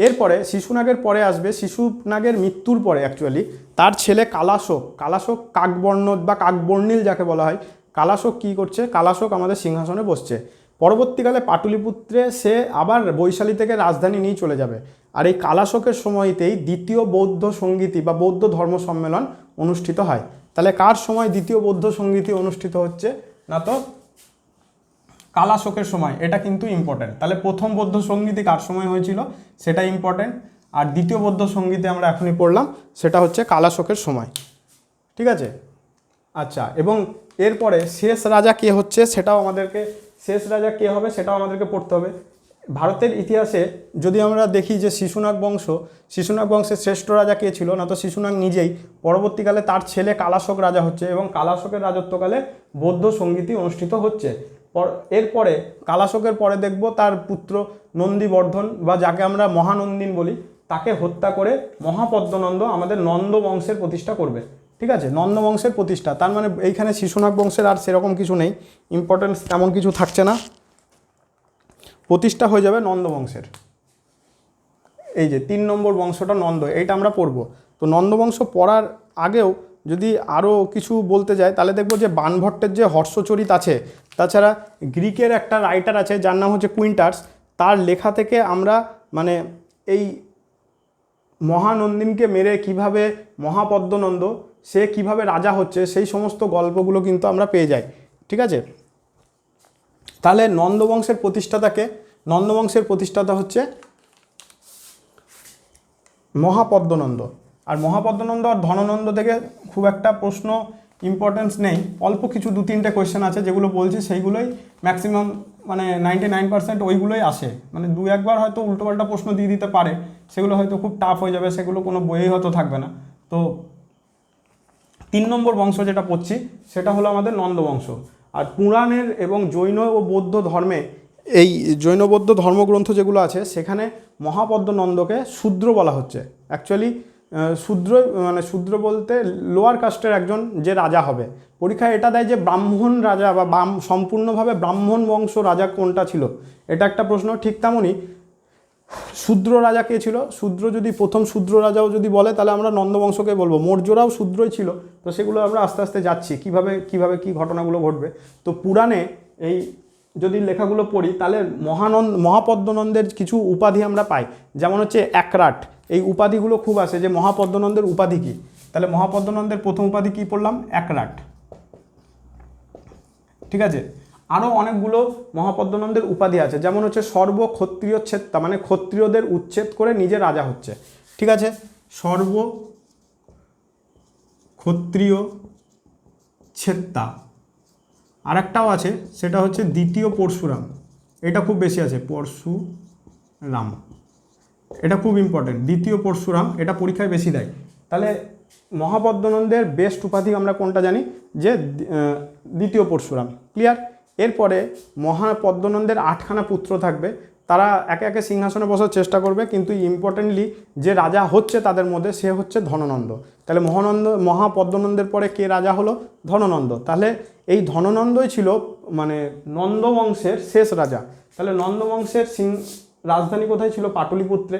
এরপরে শিশুনাগের পরে আসবে, শিশুনাগের মৃত্যুর পরে অ্যাকচুয়ালি তার ছেলে কালাশক কাকবর্ণ বা কাকবর্ণিল যাকে বলা হয়, কালাশক কী করছে, কালাশক আমাদের সিংহাসনে বসছে। পরবর্তীকালে পাটলিপুত্রে সে আবার বৈশালী থেকে রাজধানী নিয়ে চলে যাবে। আর এই কালাশকের সময়তেই দ্বিতীয় বৌদ্ধ সঙ্গীতি বা বৌদ্ধ ধর্ম সম্মেলন অনুষ্ঠিত হয়। তাহলে কার সময় দ্বিতীয় বৌদ্ধ সঙ্গীতি অনুষ্ঠিত হচ্ছে না তো কালাশোকের সময়, এটা কিন্তু ইম্পর্টেন্ট। তাহলে প্রথম বৌদ্ধ সঙ্গীতি কার সময় হয়েছিল সেটা ইম্পর্টেন্ট, আর দ্বিতীয় বৌদ্ধ সঙ্গীতে আমরা এখনই পড়লাম সেটা হচ্ছে কালাশোকের সময়, ঠিক আছে। আচ্ছা, এবং এরপরে শেষ রাজা কে হচ্ছে সেটাও আমাদেরকে, শেষ রাজা কে হবে সেটাও আমাদেরকে পড়তে হবে। ভারতের ইতিহাসে যদি আমরা দেখি যে শিশুনাগ বংশের শ্রেষ্ঠ রাজা কে ছিল, না তো শিশুনাগ নিজেই। পরবর্তীকালে তার ছেলে কালাশোক রাজা হচ্ছে এবং কালাশোকের রাজত্বকালে বৌদ্ধ সঙ্গীতি অনুষ্ঠিত হচ্ছে। এরপরে কালাশোকের পরে দেখব তার পুত্র নন্দীবর্ধন, বা যাকে আমরা মহানন্দিন বলি, তাকে হত্যা করে মহাপদ্মনন্দ আমাদের নন্দ বংশের প্রতিষ্ঠা করবে, ঠিক আছে। নন্দ বংশের প্রতিষ্ঠা, তার মানে এইখানে শিশুনাগ বংশের আর সেরকম কিছু নেই, ইম্পর্টেন্স তেমন কিছু থাকছে না, প্রতিষ্ঠা হয়ে যাবে নন্দ বংশের। এই যে 3 নম্বর বংশটা নন্দ, এইটা আমরা পড়ব। তো নন্দ বংশ পড়ার আগেও যদি আরও কিছু বলতে যায় তাহলে দেখব যে বাণভট্টের যে হর্ষচরিত আছে, তাছাড়া গ্রিকের একটা রাইটার আছে যার নাম হচ্ছে কুইন্টার্স, তার লেখা থেকে আমরা মানে এই মহানন্দিনকে মেরে কিভাবে মহাপদ্মনন্দ সে কিভাবে রাজা হচ্ছে সেই সমস্ত গল্পগুলো কিন্তু আমরা পেয়ে যাই, ঠিক আছে। তাহলে নন্দবংশের প্রতিষ্ঠাতাকে, নন্দবংশের প্রতিষ্ঠাতা হচ্ছে মহাপদ্মনন্দ। আর মহাপদ্মনন্দ আর ধননন্দ থেকে খুব একটা প্রশ্ন ইম্পর্টেন্স নেই, অল্প কিছু 2-3টে কোয়েশ্চেন আছে যেগুলো বলছি, সেইগুলোই ম্যাক্সিমাম মানে 99% ওইগুলোই আসে, মানে 2-1বার হয়তো উল্টোপাল্টা প্রশ্ন দিয়ে দিতে পারে, সেগুলো হয়তো খুব টাফ হয়ে যাবে, সেগুলো কোনো বইয়েই হয়তো থাকবে না। তো 3 নম্বর বংশ যেটা পড়ছি সেটা হলো আমাদের নন্দবংশ। আর পুরাণের এবং জৈন ও বৌদ্ধ ধর্মে, এই জৈন বৌদ্ধ ধর্মগ্রন্থ যেগুলো আছে সেখানে মহাপদ্মনন্দকে শূদ্র বলা হচ্ছে। অ্যাকচুয়ালি শূদ্র মানে শূদ্র বলতে লোয়ার কাস্টের একজন যে রাজা হবে। পরীক্ষায় এটা দেয় যে ব্রাহ্মণ রাজা বা সম্পূর্ণভাবে ব্রাহ্মণ বংশ রাজা কোনটা ছিল, এটা একটা প্রশ্ন। ঠিক তেমনই শূদ্র রাজা কে ছিল, শূদ্র যদি প্রথম শূদ্র রাজাও যদি বলে তাহলে আমরা নন্দবংশকে বলবো। মৌর্যরাও শূদ্রই ছিল, তো সেগুলো আমরা আস্তে আস্তে যাচ্ছি কিভাবে কি ঘটনাগুলো ঘটবে। তো পুরাণে এই যদি লেখাগুলো পড়ি তাহলে মহাপদ্মনন্দের কিছু উপাধি আমরা পাই, যেমন হচ্ছে একরাট, এই উপাধিগুলো খুব আসে যে মহাপদ্মনন্দের উপাধি কী। তাহলে মহাপদ্মনন্দের প্রথম উপাধি কী পড়লাম, একরাট, ঠিক আছে। আরও অনেকগুলো মহাপদ্মনন্দের উপাধি আছে, যেমন হচ্ছে সর্বক্ষত্রিয়চ্ছেদটা, মানে ক্ষত্রিয়দের উচ্ছেদ করে নিজে রাজা হচ্ছে, ঠিক আছে। সর্বক্ষত্রিয় ছেত্তা। আর একটাও আছে সেটা হচ্ছে দ্বিতীয় পরশুরাম, এটা খুব বেশি আছে, পরশুরাম, এটা খুব ইম্পর্টেন্ট, দ্বিতীয় পরশুরাম, এটা পরীক্ষায় বেশি দেয়। তাহলে মহাপদ্মনন্দের বেস্ট উপাধি আমরা কোনটা জানি, যে দ্বিতীয় পরশুরাম, ক্লিয়ার। এরপরে মহাপদ্মনন্দের 8খানা পুত্র থাকবে, তারা একে একে সিংহাসনে বসার চেষ্টা করবে, কিন্তু ইম্পর্টেন্টলি যে রাজা হচ্ছে তাদের মধ্যে সে হচ্ছে ধননন্দ। তাহলে মহাপদ্মনন্দের পরে কে রাজা হলো, ধননন্দ। তাহলে এই ধননন্দই ছিল মানে নন্দবংশের শেষ রাজা। তাহলে নন্দবংশের রাজধানী কোথায় ছিল, পাটলিপুত্রে।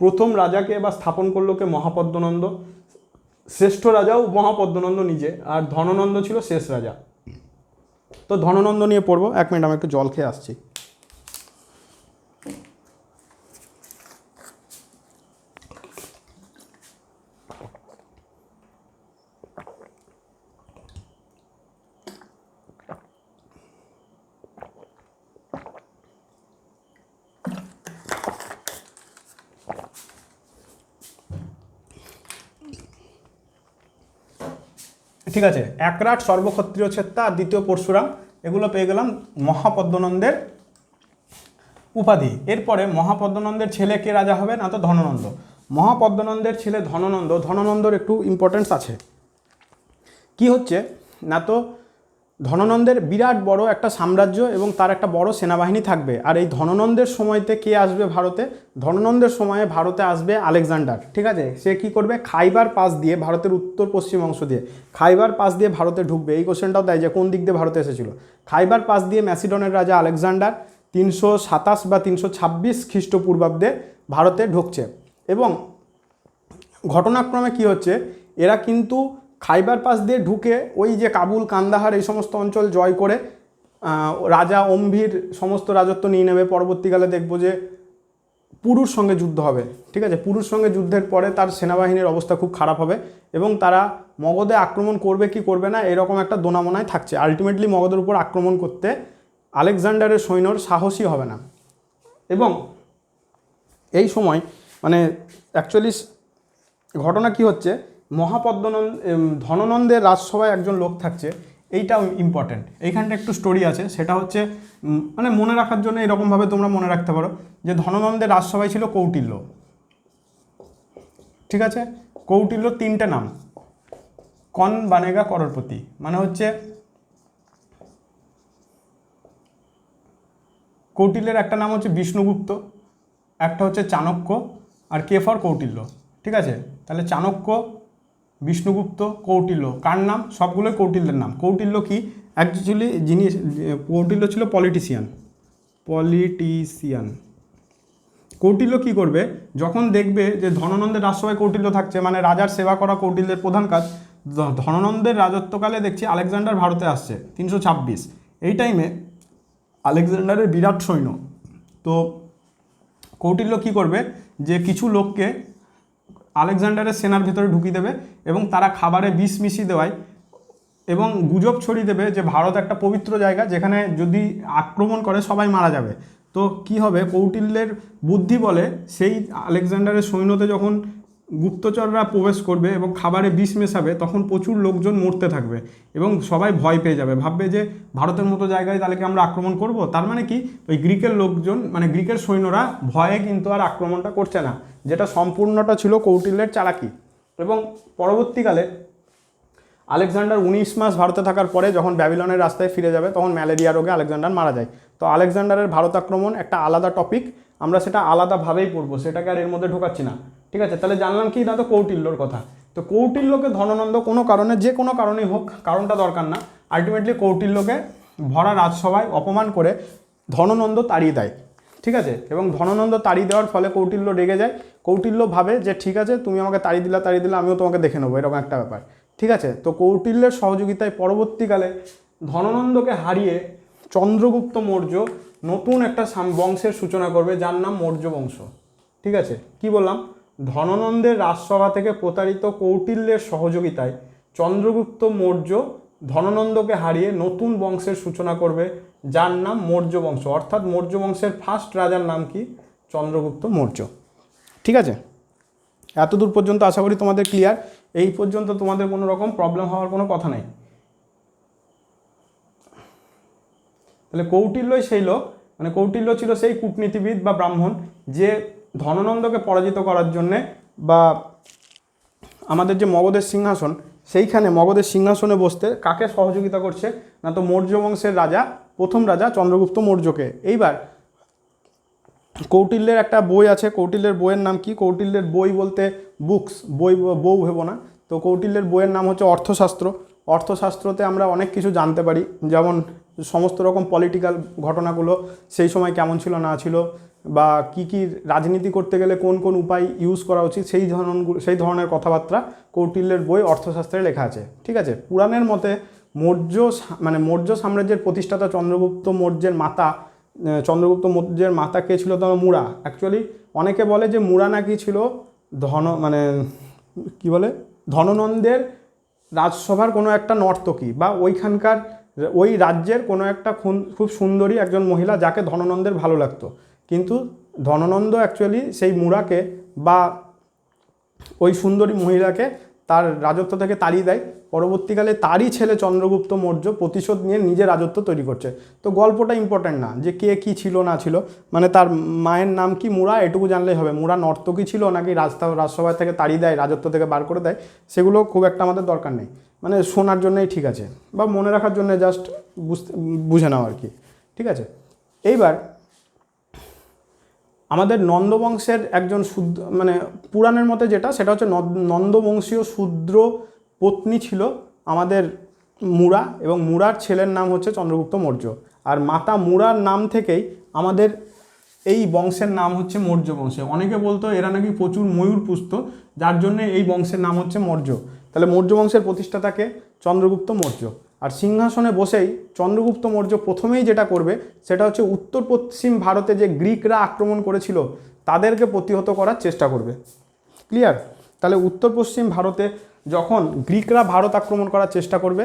প্রথম রাজাকে বা স্থাপন করলো কে, মহাপদ্মনন্দ। শ্রেষ্ঠ রাজাও মহাপদ্মনন্দ নিজে, আর ধননন্দ ছিল শেষ রাজা। তো ধননন্দ নিয়ে পড়বো, 1 মিনিট আমি একটু জল খেয়ে আসছি। ঠিক আছে, একরাট, সর্বক্ষত্রিয় ছেত্তা আর দ্বিতীয় পরশুরাম, এগুলো পেয়ে গেলাম মহাপদ্মনন্দের উপাধি। এরপরে মহাপদ্মনন্দের ছেলে কে রাজা হবে, না তো ধননন্দ। মহাপদ্মনন্দের ছেলে ধননন্দর একটু ইম্পর্টেন্স আছে। কি হচ্ছে না, তো ধননন্দের বিরাট বড় একটা সাম্রাজ্য এবং তার একটা বড় সেনাবাহিনী থাকবে। আর এই ধননন্দের সময়তে কে আসবে ভারতে, ধননন্দের সময়ে ভারতে আসবে আলেকজান্ডার, ঠিক আছে। সে কি করবে, খাইবার পাস দিয়ে, ভারতের উত্তর পশ্চিম অংশ দিয়ে খাইবার পাস দিয়ে ভারতে ঢুকবে। এই কোশ্চেনটাও দেয় যে কোন দিক দিয়ে ভারতে এসেছিল। খাইবার পাস দিয়ে ম্যাসিডনের রাজা আলেকজান্ডার 327 বা 326 খ্রিস্টপূর্বাব্দে ভারতে ঢুকছে। এবং ঘটনাক্রমে কি হচ্ছে, এরা কিন্তু খাইবার পাস দিয়ে ঢুকে ওই যে কাবুল, কান্দাহার এই সমস্ত অঞ্চল জয় করে রাজা অম্ভির সমস্ত রাজত্ব নিয়ে নেবে। পরবর্তীকালে দেখব যে পুরুর সঙ্গে যুদ্ধ হবে, ঠিক আছে। পুরুর সঙ্গে যুদ্ধের পরে তার সেনাবাহিনীর অবস্থা খুব খারাপ হবে এবং তারা মগধে আক্রমণ করবে কি করবে না এরকম একটা দোনামোনায় থাকছে। আলটিমেটলি মগধের উপর আক্রমণ করতে আলেকজান্ডারের সৈন্যর সাহসী হবে না। এবং এই সময় মানে অ্যাকচুয়ালি ঘটনা কি হচ্ছে, ধননন্দের রাজসভায় একজন লোক থাকছে, এইটাও ইম্পর্ট্যান্ট। এইখানটা একটু স্টোরি আছে, সেটা হচ্ছে মানে মনে রাখার জন্য এরকমভাবে তোমরা মনে রাখতে পারো যে ধননন্দের রাজসভায় ছিল কৌটিল্য, ঠিক আছে। কৌটিল্য 3টে নাম, কন বানেগা করোড়পতি, মানে হচ্ছে কৌটিল্যের একটা নাম হচ্ছে বিষ্ণুগুপ্ত, একটা হচ্ছে চাণক্য, আর কে ফর কৌটিল্য, ঠিক আছে। তাহলে চাণক্য, বিষ্ণুগুপ্ত, কৌটিল্য কার নাম? সবগুলোই কৌটিল্যের নাম। কৌটিল্য কি অ্যাকচুয়ালি জিনিস, কৌটিল্য ছিল পলিটিশিয়ান। কৌটিল্য কি করবে, যখন দেখবে যে ধননন্দের রাজসভায় কৌটিল্য থাকছে, মানে রাজার সেবা করা কৌটিল্যের প্রধান কাজ। ধননন্দের রাজত্বকালে দেখছি আলেকজান্ডার ভারতে আসছে 326, এই টাইমে আলেকজান্ডারের বিরাট সৈন্য। তো কৌটিল্য কি করবে, যে কিছু লোককে আলেকজান্ডারের সেনার ভেতরে ঢুকিয়ে দেবে এবং তারা খাবারে বিষ মিশিয়ে দেওয়ায় এবং গুজব ছড়িয়ে দেবে যে ভারত একটা পবিত্র জায়গা, যেখানে যদি আক্রমণ করে সবাই মারা যাবে। তো কি হবে, কৌটিল্যের বুদ্ধি বলে সেই আলেকজান্ডারের সৈন্যতে যখন গুপ্তচররা প্রবেশ করবে এবং খাবারে বিষ মেশাবে, তখন প্রচুর লোকজন মরতে থাকবে এবং সবাই ভয় পেয়ে যাবে, ভাববে যে ভারতের মতো জায়গায় তাহলে কি আমরা আক্রমণ করব। তার মানে কি, ওই গ্রিকের লোকজন মানে গ্রিকের সৈন্যরা ভয়ে কিন্তু আর আক্রমণটা করছে না, যেটা সম্পূর্ণটা ছিল কৌটিল্যের চালাকি। এবং পরবর্তীকালে আলেকজান্ডার 19 মাস ভারতে থাকার পরে যখন ব্যাবিলনের রাস্তায় ফিরে যাবে, তখন ম্যালেরিয়া রোগে আলেকজান্ডার মারা যায়। তো আলেকজান্ডারের ভারত আক্রমণ একটা আলাদা টপিক, আমরা সেটা আলাদাভাবেই পড়বো, সেটাকে আর এর মধ্যে ঢোকাচ্ছি না, ঠিক আছে। তাহলে জানলাম কি না, তো কৌটিল্যর কথা। তো কৌটিল্যকে ধননন্দ কোনো কারণে, যে কোনো কারণেই হোক, কারণটা দরকার না, আলটিমেটলি কৌটিল্যকে ভরা রাজসভায় অপমান করে ধননন্দ তাড়িয়ে দেয়, ঠিক আছে। এবং ধননন্দ তাড়িয়ে দেওয়ার ফলে কৌটিল্য রেগে যায়। কৌটিল্য ভাবে যে ঠিক আছে, তুমি আমাকে তাড়িয়ে দিলে আমিও তোমাকে দেখে নেবো, এরকম একটা ব্যাপার, ঠিক আছে। তো কৌটিল্যের সহযোগিতায় পরবর্তীকালে ধননন্দকে হারিয়ে চন্দ্রগুপ্ত মৌর্য নতুন একটা বংশের সূচনা করবে, যার নাম মৌর্য বংশ, ঠিক আছে। কি বললাম, ধননন্দের রাজসভা থেকে প্রতারিত কৌটিল্যের সহযোগিতায় চন্দ্রগুপ্ত মৌর্য ধননন্দকে হারিয়ে নতুন বংশের সূচনা করবে, যার নাম মৌর্য বংশ। অর্থাৎ মৌর্য বংশের ফার্স্ট রাজার নাম কি, চন্দ্রগুপ্ত মৌর্য, ঠিক আছে। এতদূর পর্যন্ত আশা করি তোমাদের ক্লিয়ার। এই পর্যন্ত তোমাদের কোনো রকম প্রবলেম হওয়ার কোনো কথা নেই। তাহলে কৌটিল্যই সেই লোক, মানে কৌটিল্য ছিল সেই কূটনীতিবিদ বা ব্রাহ্মণ, যে ধননন্দকে পরাজিত করার জন্যে বা আমাদের যে মগধের সিংহাসন, সেইখানে মগধের সিংহাসনে বসতে কাকে সহযোগিতা করছে না, তো মৌর্য বংশের রাজা, প্রথম রাজা চন্দ্রগুপ্ত মৌর্যকে। এইবার কৌটিল্যের একটা বই আছে, কৌটিল্যের বইয়ের নাম কি, কৌটিল্যের বই বলতে বুকস, বউ ভেবো না। তো কৌটিল্যের বইয়ের নাম হচ্ছে অর্থশাস্ত্র। অর্থশাস্ত্রতে আমরা অনেক কিছু জানতে পারি, যেমন সমস্ত রকম পলিটিক্যাল ঘটনাগুলো সেই সময় কেমন ছিল না ছিল, বা কি কি রাজনীতি করতে গেলে কোন কোন উপায় ইউজ করা উচিত, সেই ধরনের কথাবার্তা কৌটিল্যের বই অর্থশাস্ত্রে লেখা আছে, ঠিক আছে। পুরাণের মতে মৌর্য সাম্রাজ্যের প্রতিষ্ঠাতা চন্দ্রগুপ্ত মৌর্যের মাতা কে ছিল, তোমার মুরা। অ্যাকচুয়ালি অনেকে বলে যে মুরা নাকি ছিল ধননন্দের রাজসভার কোনো একটা নর্তকী, বা ওইখানকার ওই রাজ্যের কোনো একটা খুব সুন্দরী একজন মহিলা, যাকে ধননন্দের ভালো লাগতো। কিন্তু ধননন্দ অ্যাকচুয়ালি সেই মুরাকে বা ওই সুন্দরী মহিলাকে তার রাজত্ব থেকে তাড়িয়ে দেয়। পরবর্তীকালে তারই ছেলে চন্দ্রগুপ্ত মৌর্য প্রতিশোধ নিয়ে নিজের রাজত্ব তৈরি করছে। তো গল্পটা ইম্পর্ট্যান্ট না যে কে কী ছিল না ছিল, মানে তার মায়ের নাম কি মুরা, এটুকু জানলেই হবে। মুরা নর্তকী ছিল নাকি রাজসভা থেকে তাড়িয়ে দেয়, রাজত্ব থেকে বার করে দেয়, সেগুলো খুব একটা আমাদের দরকার নেই, মানে শোনার জন্যই ঠিক আছে, বা মনে রাখার জন্য জাস্ট বুঝে নাও আর কি, ঠিক আছে। এইবার আমাদের নন্দবংশের একজন পুরাণের মতে যেটা, সেটা হচ্ছে নন্দবংশীয় শূদ্র পত্নী ছিল আমাদের মুরা, এবং মুরার ছেলের নাম হচ্ছে চন্দ্রগুপ্ত মৌর্য। আর মাতা মুরার নাম থেকেই আমাদের এই বংশের নাম হচ্ছে মৌর্য বংশ। অনেকে বলতো এরা নাকি প্রচুর ময়ূর পুষত, যার জন্য এই বংশের নাম হচ্ছে মৌর্য। তাহলে মৌর্য বংশের প্রতিষ্ঠাতাকে চন্দ্রগুপ্ত মৌর্য। আর সিংহাসনে বসেই চন্দ্রগুপ্ত মৌর্য প্রথমেই যেটা করবে সেটা হচ্ছে উত্তর পশ্চিম ভারতে যে গ্রিকরা আক্রমণ করেছিল তাদেরকে প্রতিহত করার চেষ্টা করবে। ক্লিয়ার? তাহলে উত্তর পশ্চিম ভারতে যখন গ্রিকরা ভারত আক্রমণ করার চেষ্টা করবে,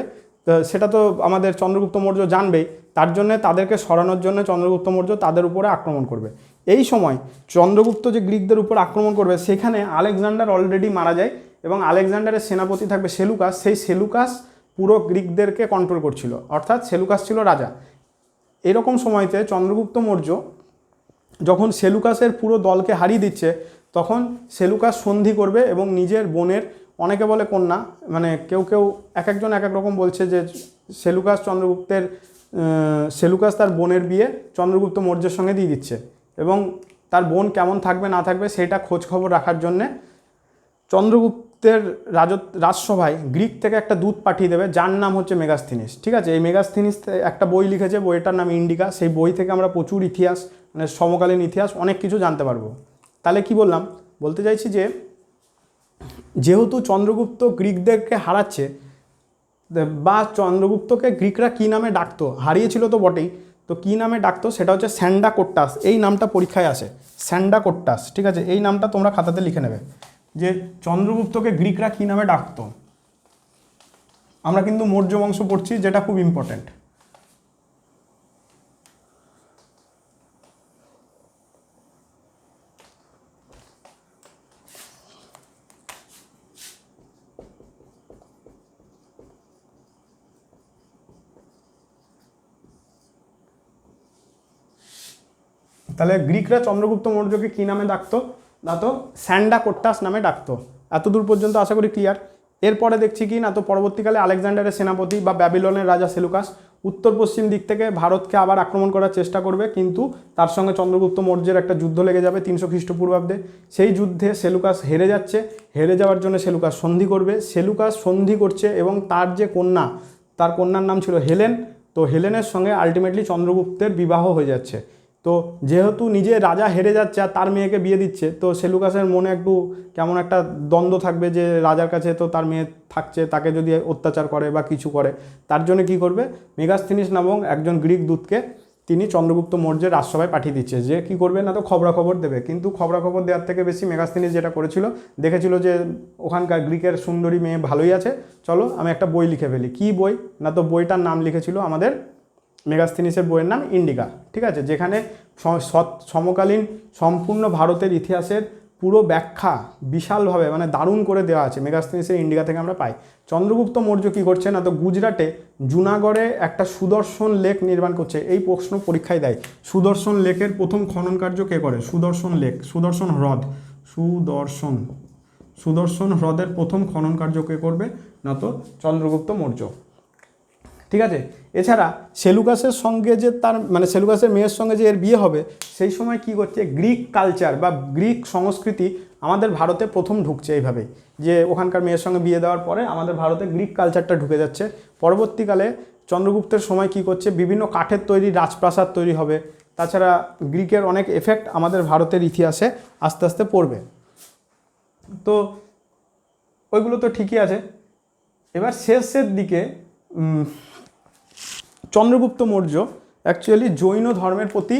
সেটা তো আমাদের চন্দ্রগুপ্ত মৌর্য জানবেই, তার জন্য তাদেরকে সরানোর জন্য চন্দ্রগুপ্ত মৌর্য তাদের উপরে আক্রমণ করবে। এই সময় চন্দ্রগুপ্ত যে গ্রিকদের উপর আক্রমণ করবে, সেখানে আলেকজান্ডার অলরেডি মারা যায় এবং আলেকজান্ডারের সেনাপতি থাকবে সেলুকাস। সেই সেলুকাস পুরো গ্রিকদেরকে কন্ট্রোল করছিল, অর্থাৎ সেলুকাস ছিল রাজা। এরকম সময়তে চন্দ্রগুপ্ত মৌর্য যখন সেলুকাসের পুরো দলকে হারিয়ে দিচ্ছে, তখন সেলুকাস সন্ধি করবে এবং নিজের বোনের, অনেকে বলে কন্যা, মানে কেউ কেউ এক একজন এক এক রকম বলছে, যে সেলুকাস তার বোনের বিয়ে চন্দ্রগুপ্ত মৌর্যের সঙ্গে দিয়ে দিচ্ছে এবং তার বোন কেমন থাকবে না থাকবে সেটা খোঁজ খবর রাখার জন্যে চন্দ্রগুপ্তের রাজসভায় গ্রিক থেকে একটা দূত পাঠিয়ে দেবে, যার নাম হচ্ছে মেগাস্থিনিস। ঠিক আছে? এই মেগাস্থিনিস একটা বই লিখেছে, বইটার নাম ইন্ডিকা। সেই বই থেকে আমরা প্রচুর ইতিহাস, মানে সমকালীন ইতিহাস অনেক কিছু জানতে পারবো। তাহলে কি বললাম? বলতে চাইছি যে যেহেতু চন্দ্রগুপ্ত গ্রিকদেরকে হারাচ্ছে, বা চন্দ্রগুপ্তকে গ্রিকরা কী নামে ডাকতো, হারিয়েছিল তো বটেই, তো কী নামে ডাকতো সেটা হচ্ছে স্যান্ডাকোট্টাস। এই নামটা পরীক্ষায় আসে, স্যান্ডাকোট্টাস। ঠিক আছে? এই নামটা তোমরা খাতাতে লিখে নেবে যে চন্দ্রগুপ্তকে গ্রিকরা কী নামে ডাকতো। আমরা কিন্তু মৌর্য বংশ পড়ছি, যেটা খুব ইম্পর্ট্যান্ট। তাহলে গ্রিকরা চন্দ্রগুপ্ত মৌর্যকে কী নামে ডাকতো? না তো স্যান্ডাকোট্টাস নামে ডাকতো। এতদূর পর্যন্ত আশা করি ক্লিয়ার। এরপরে দেখছি কি না, তো পরবর্তীকালে আলেকজান্ডারের সেনাপতি বা ব্যাবিলনের রাজা সেলুকাস উত্তর পশ্চিম দিক থেকে ভারতকে আবার আক্রমণ করার চেষ্টা করবে, কিন্তু তার সঙ্গে চন্দ্রগুপ্ত মৌর্যের একটা যুদ্ধ লেগে যাবে 300 খ্রিস্টপূর্বাব্দে। সেই যুদ্ধে সেলুকাস হেরে যাচ্ছে। হেরে যাওয়ার জন্য সেলুকাস সন্ধি করবে। সেলুকাস সন্ধি করছে এবং তার যে কন্যা, তার কন্যার নাম ছিল হেলেন। তো হেলেনের সঙ্গে আলটিমেটলি চন্দ্রগুপ্তের বিবাহ হয়ে যাচ্ছে। তো যেহেতু নিজে রাজা হেরে যাচ্ছে আর তার মেয়েকে বিয়ে দিচ্ছে, তো সেলুকাসের মনে একটু কেমন একটা দ্বন্দ্ব থাকবে যে রাজার কাছে তো তার মেয়ে থাকছে, তাকে যদি অত্যাচার করে বা কিছু করে, তার জন্য কি করবে, মেগাস্থিনিস নামক একজন গ্রিক দূতকে তিনি চন্দ্রগুপ্ত মৌর্যের রাজসভায় পাঠিয়ে দিচ্ছে, যে কি করবে না তো খবরাখবর দেবে। কিন্তু খবরাখবর দেওয়ার থেকে বেশি মেগাস্থিনিস যেটা করেছিল, দেখেছিল যে ওখানকার গ্রিকের সুন্দরী মেয়ে ভালোই আছে, চলো আমি একটা বই লিখে ফেলি। কি বই? না তো বইটার নাম লিখেছিল আমাদের মেগাস্থিনিসের বইয়ের নাম ইন্ডিকা। ঠিক আছে? যেখানে সমকালীন সম্পূর্ণ ভারতের ইতিহাসের পুরো ব্যাখ্যা বিশালভাবে, মানে দারুণ করে দেওয়া আছে, মেগাস্থিনিসের ইন্ডিকা থেকে আমরা পাই। চন্দ্রগুপ্ত মৌর্য কী করছে না তো গুজরাটে জুনাগড়ে একটা সুদর্শন লেক নির্মাণ করছে। এই প্রশ্ন পরীক্ষায় দেয়। সুদর্শন লেকের প্রথম খনন কার্য কে করে? সুদর্শন লেক, সুদর্শন হ্রদ, সুদর্শন হ্রদের প্রথম খনন কার্য কে করবে? না তো চন্দ্রগুপ্ত মৌর্য। ঠিক আছে? এছাড়া সেলুকাসের সঙ্গে যে তার, মানে সেলুকাসের মেয়ের সঙ্গে যে এর বিয়ে হবে, সেই সময় কি করছে, গ্রিক কালচার বা গ্রিক সংস্কৃতি আমাদের ভারতে প্রথম ঢুকছে। এইভাবে যে ওখানকার মেয়ের সঙ্গে বিয়ে দেওয়ার পরে আমাদের ভারতে গ্রিক কালচারটা ঢুকে যাচ্ছে। পরবর্তীকালে চন্দ্রগুপ্তের সময় কি করছে, বিভিন্ন কাঠের তৈরি রাজপ্রাসাদ তৈরি হবে। তাছাড়া গ্রিকের অনেক এফেক্ট আমাদের ভারতের ইতিহাসে আস্তে আস্তে পড়বে। তো ওইগুলো তো ঠিকই আছে। এবার শেষের দিকে চন্দ্রগুপ্ত মৌর্য অ্যাকচুয়ালি জৈন ধর্মের প্রতি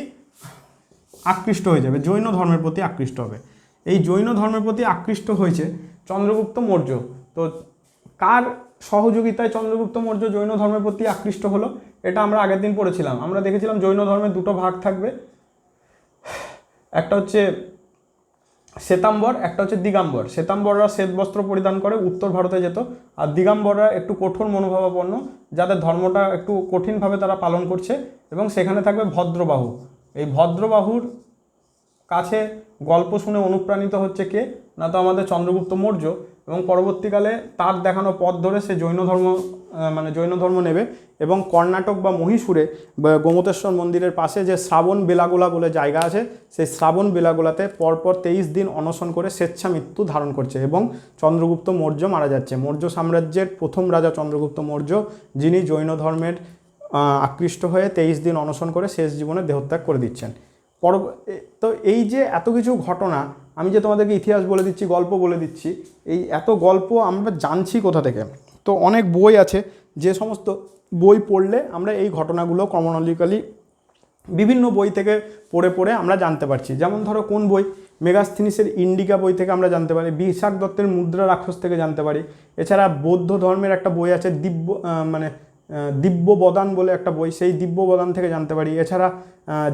আকৃষ্ট হয়ে যাবে, জৈন ধর্মের প্রতি আকৃষ্ট হবে। এই জৈন ধর্মের প্রতি আকৃষ্ট হয়েছে চন্দ্রগুপ্ত মৌর্য। তো কার সহযোগিতায় চন্দ্রগুপ্ত মৌর্য জৈন ধর্মের প্রতি আকৃষ্ট হলো, এটা আমরা আগের দিন পড়েছিলাম। আমরা দেখেছিলাম জৈন ধর্মের দুটো ভাগ থাকবে, একটা হচ্ছে শ্বেতাম্বর, একটা হচ্ছে দিগাম্বর। শ্বেতাম্বররা শ্বেত বস্ত্র পরিধান করে উত্তর ভারতে যেত, আর দিগাম্বররা একটু কঠোর মনোভাবাপন্ন, যাদের ধর্মটা একটু কঠিনভাবে তারা পালন করছে। এবং সেখানে থাকবে ভদ্রবাহু। এই ভদ্রবাহুর কাছে গল্প শুনে অনুপ্রাণিত হচ্ছে কে, না তো আমাদের চন্দ্রগুপ্ত মৌর্য। এবং পরবর্তীকালে তার দেখানো পথ ধরে সে জৈন ধর্ম নেবে এবং কর্ণাটক বা মহীশূরে গোমতেশ্বর মন্দিরের পাশে যে শ্রাবণ বেলাগোলা বলে জায়গা আছে, সেই শ্রাবণ বেলাগোলাতে পরপর 23 দিন অনশন করে স্বেচ্ছা মৃত্যু ধারণ করছে এবং চন্দ্রগুপ্ত মৌর্য মারা যাচ্ছে। মৌর্য সাম্রাজ্যের প্রথম রাজা চন্দ্রগুপ্ত মৌর্য, যিনি জৈন ধর্মের আকৃষ্ট হয়ে 23 দিন অনশন করে শেষ জীবনে দেহত্যাগ করে দিচ্ছেন। তো এই যে এত কিছু ঘটনা, আমি যে তোমাদেরকে ইতিহাস বলে দিচ্ছি, গল্প বলে দিচ্ছি, এই এত গল্প আমরা জানছি কোথা থেকে? তো অনেক বই আছে, যে সমস্ত বই পড়লে আমরা এই ঘটনাগুলো ক্রমোলজিক্যালি বিভিন্ন বই থেকে পড়ে পড়ে আমরা জানতে পারছি। যেমন ধরো কোন বই, মেগাস্থিনিসের ইন্ডিকা বই থেকে আমরা জানতে পারি, বিশাখ দত্তের মুদ্রা রাক্ষস থেকে জানতে পারি। এছাড়া বৌদ্ধ ধর্মের একটা বই আছে দিব্যবদান বলে একটা বই, সেই দিব্যবদান থেকে জানতে পারি। এছাড়া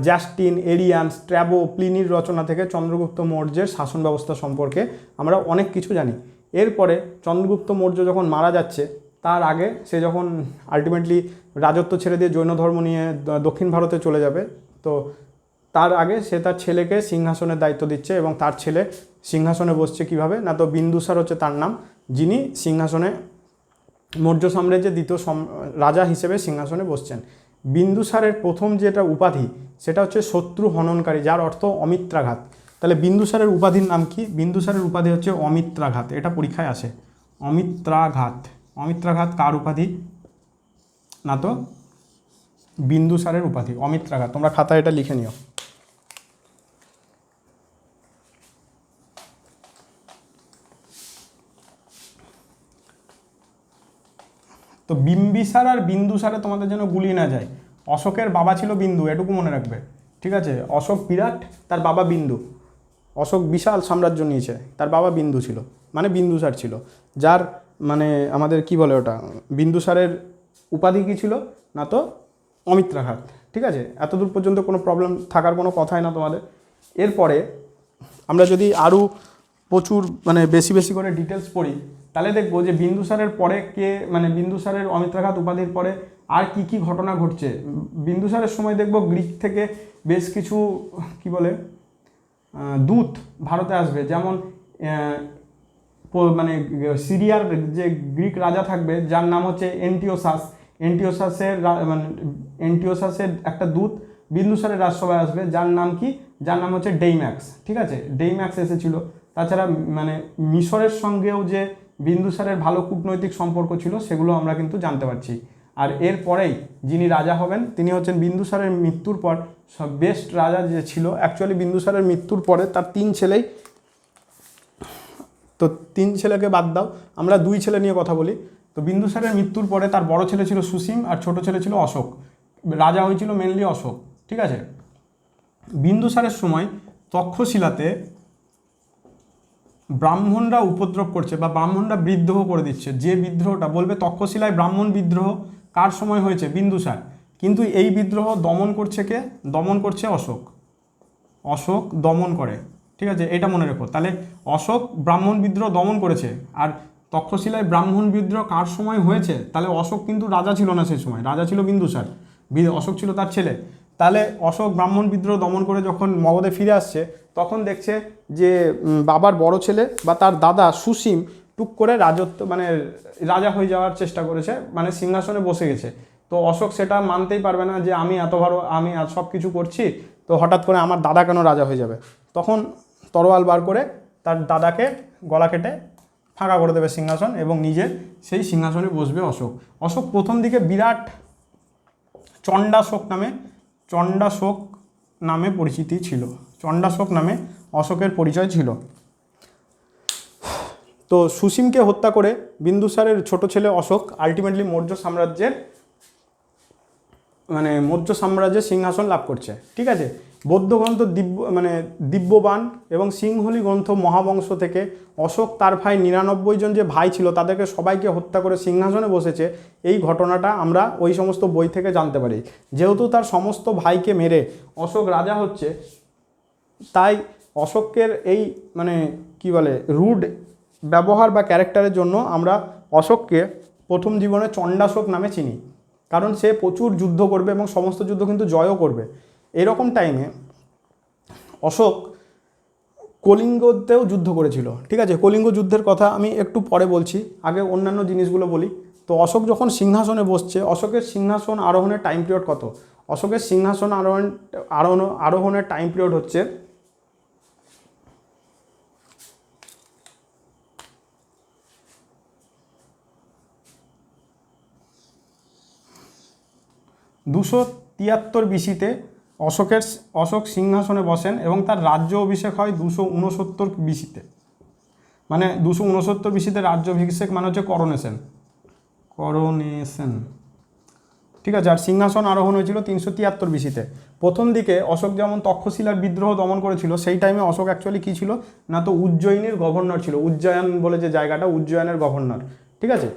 জাস্টিন, এরিয়ান, স্ট্র্যাবো, প্লিনির রচনা থেকে চন্দ্রগুপ্ত মৌর্যের শাসন ব্যবস্থা সম্পর্কে আমরা অনেক কিছু জানি। এরপরে চন্দ্রগুপ্ত মৌর্য যখন মারা যাচ্ছে, তার আগে সে যখন আলটিমেটলি রাজত্ব ছেড়ে দিয়ে জৈন ধর্ম নিয়ে দক্ষিণ ভারতে চলে যাবে, তো তার আগে সে তার ছেলেকে সিংহাসনের দায়িত্ব দিচ্ছে এবং তার ছেলে সিংহাসনে বসছে কিভাবে না, তো বিন্দুসার হচ্ছে তার নাম, যিনি সিংহাসনে মৌর্য সাম্রাজ্যের দ্বিতীয় রাজা হিসেবে সিংহাসনে বসছেন। বিন্দুসারের প্রথম যেটা উপাধি সেটা হচ্ছে শত্রু হননকারী, যার অর্থ অমিত্রাঘাত। তাহলে বিন্দুসারের উপাধির নাম কি? বিন্দুসারের উপাধি হচ্ছে অমিত্রাঘাত, এটা পরীক্ষায় আসে। অমিত্রাঘাত, অমিত্রাঘাত কার উপাধি না, তো বিন্দুসারের উপাধি অমিত্রাঘাত। তোমরা খাতায় এটা লিখে নিও। তো বিম্বিসার আর বিন্দুসারে তোমাদের যেন গুলিয়ে না যায়। অশোকের বাবা ছিল বিন্দু, এটুকু মনে রাখবে, ঠিক আছে? অশোক বিরাট, তার বাবা বিন্দু। অশোক বিশাল সাম্রাজ্য নিয়েছে, তার বাবা বিন্দু ছিল, মানে বিন্দুসার ছিল, যার মানে আমাদের কি বলে ওটা, বিন্দুসারের উপাধি কী ছিল না, তো অমিত্রাঘাত। ঠিক আছে, এতদূর পর্যন্ত কোনো প্রবলেম থাকার কোনো কথাই না তোমাদের। এরপরে আমরা যদি আরও প্রচুর মানে বেশি বেশি করে ডিটেলস পড়ি, তাহলে দেখবো যে বিন্দুসারের পরে কে, মানে বিন্দুসারের অমিত্রাঘাত উপাধির পরে আর কি কি ঘটনা ঘটছে। বিন্দুসারের সময় দেখব গ্রিক থেকে বেশ কিছু কি বলে দূত ভারতে আসবে, যেমন মানে সিরিয়ার যে গ্রিক রাজা থাকবে যার নাম হচ্ছে এন্টিওসাস, এন্টিওসাসের একটা দূত বিন্দুসারের রাজসভায় আসবে, যার নাম কি, যার নাম হচ্ছে ডেইম্যাক্স। ঠিক আছে, ডেইম্যাক্স এসেছিল। তাছাড়া মানে মিশরের সঙ্গেও যে বিন্দুসারের ভালো কূটনৈতিক সম্পর্ক ছিল সেগুলো আমরা কিন্তু জানতে পারছি। আর এরপরেই যিনি রাজা হবেন তিনি হচ্ছেন বিন্দুসারের মৃত্যুর পর বেস্ট রাজা যে ছিল, অ্যাকচুয়ালি বিন্দুসারের মৃত্যুর পরে তার 3 ছেলেই, তো 3 ছেলেকে বাদ দাও, আমরা 2 ছেলে নিয়ে কথা বলি। তো বিন্দুসারের মৃত্যুর পরে তার বড় ছেলে ছিল সুসীম আর ছোট ছেলে ছিল অশোক। রাজা হয়েছিল মেনলি অশোক। ঠিক আছে, বিন্দুসারের সময় তক্ষশিলাতে ব্রাহ্মণরা উপদ্রব করছে বা ব্রাহ্মণরা বিদ্রোহ করে দিচ্ছে। যে বিদ্রোহটা বলবে তক্ষশিলায় ব্রাহ্মণ বিদ্রোহ কার সময় হয়েছে, বিন্দুসার, কিন্তু এই বিদ্রোহ দমন করছে কে, দমন করছে অশোক। অশোক দমন করে, ঠিক আছে, এটা মনে রেখো। তাহলে অশোক ব্রাহ্মণ বিদ্রোহ দমন করেছে। আর তক্ষশিলায় ব্রাহ্মণ বিদ্রোহ কার সময় হয়েছে, তাহলে অশোক কিন্তু রাজা ছিল না সেই সময়, রাজা ছিল বিন্দুসার, অশোক ছিল তার ছেলে। তাহলে অশোক ব্রাহ্মণ বিদ্রোহ দমন করে যখন মগধে ফিরে আসছে, তখন দেখছে যে বাবার বড় ছেলে বা তার দাদা সুসীম টুক করে রাজত্ব মানে রাজা হয়ে যাওয়ার চেষ্টা করেছে, মানে সিংহাসনে বসে গেছে। তো অশোক সেটা মানতেই পারবে না যে আমি এত বড়, আমি সব কিছু করছি, তো হঠাৎ করে আমার দাদা কেন রাজা হয়ে যাবে। তখন তরোয়াল বার করে তার দাদাকে গলা কেটে ফাঁকা করে দেবে সিংহাসন এবং নিজে সেই সিংহাসনে বসবে অশোক। অশোক প্রথম দিকে বিরাট চণ্ডাশোক নামে পরিচিতি ছিল, চণ্ডাশোক নামে অশোকের পরিচয় ছিল। তো সুসীমকে হত্যা করে বিন্দুসারের ছোট ছেলে অশোক আলটিমেটলি মৌর্য সাম্রাজ্যের সিংহাসন লাভ করছে। ঠিক আছে, বৌদ্ধ গ্রন্থ দিব্যবান এবং সিংহলি গ্রন্থ মহাবংশ থেকে অশোক তার ভাই 99 জন যে ভাই ছিল তাদেরকে সবাইকে হত্যা করে সিংহাসনে বসেছে, এই ঘটনাটা আমরা ওই সমস্ত বই থেকে জানতে পারি। যেহেতু তার সমস্ত ভাইকে মেরে অশোক রাজা হচ্ছে, তাই অশোকের এই মানে কি বলে রুড ব্যবহার বা ক্যারেক্টারের জন্য আমরা অশোককে প্রথম জীবনে চণ্ডাশোক নামে চিনি, কারণ সে প্রচুর যুদ্ধ করবে এবং সমস্ত যুদ্ধ কিন্তু জয়ও করবে। এরকম টাইমে অশোক কলিঙ্গতেও যুদ্ধ করেছিল। ঠিক আছে, কলিঙ্গ যুদ্ধের কথা আমি একটু পরে বলছি, আগে অন্যান্য জিনিসগুলো বলি। তো অশোক যখন সিংহাসনে বসছে, অশোকের সিংহাসন আরোহণের টাইম পিরিয়ড কত? অশোকের সিংহাসন আরোহণের টাইম পিরিয়ড হচ্ছে 273 BC-তে অশোক সিংহাসনে বসেন এবং তার রাজ্য অভিষেক হয় 269 BC-তে। মানে 269 BC-তে রাজ্য অভিষেক মানে হচ্ছে করোনেশন। ঠিক আছে। আর সিংহাসন আরোহণ হয়েছিল 373 বিসিতে। প্রথম দিকে অশোক যেমন তক্ষশিলার বিদ্রোহ দমন করেছিল, সেই টাইমে অশোক অ্যাকচুয়ালি কী ছিল না, তো উজ্জয়িনীর গভর্নর ছিল, উজ্জয়ন বলে যে জায়গাটা, উজ্জয়নের গভর্নর। ঠিক আছে,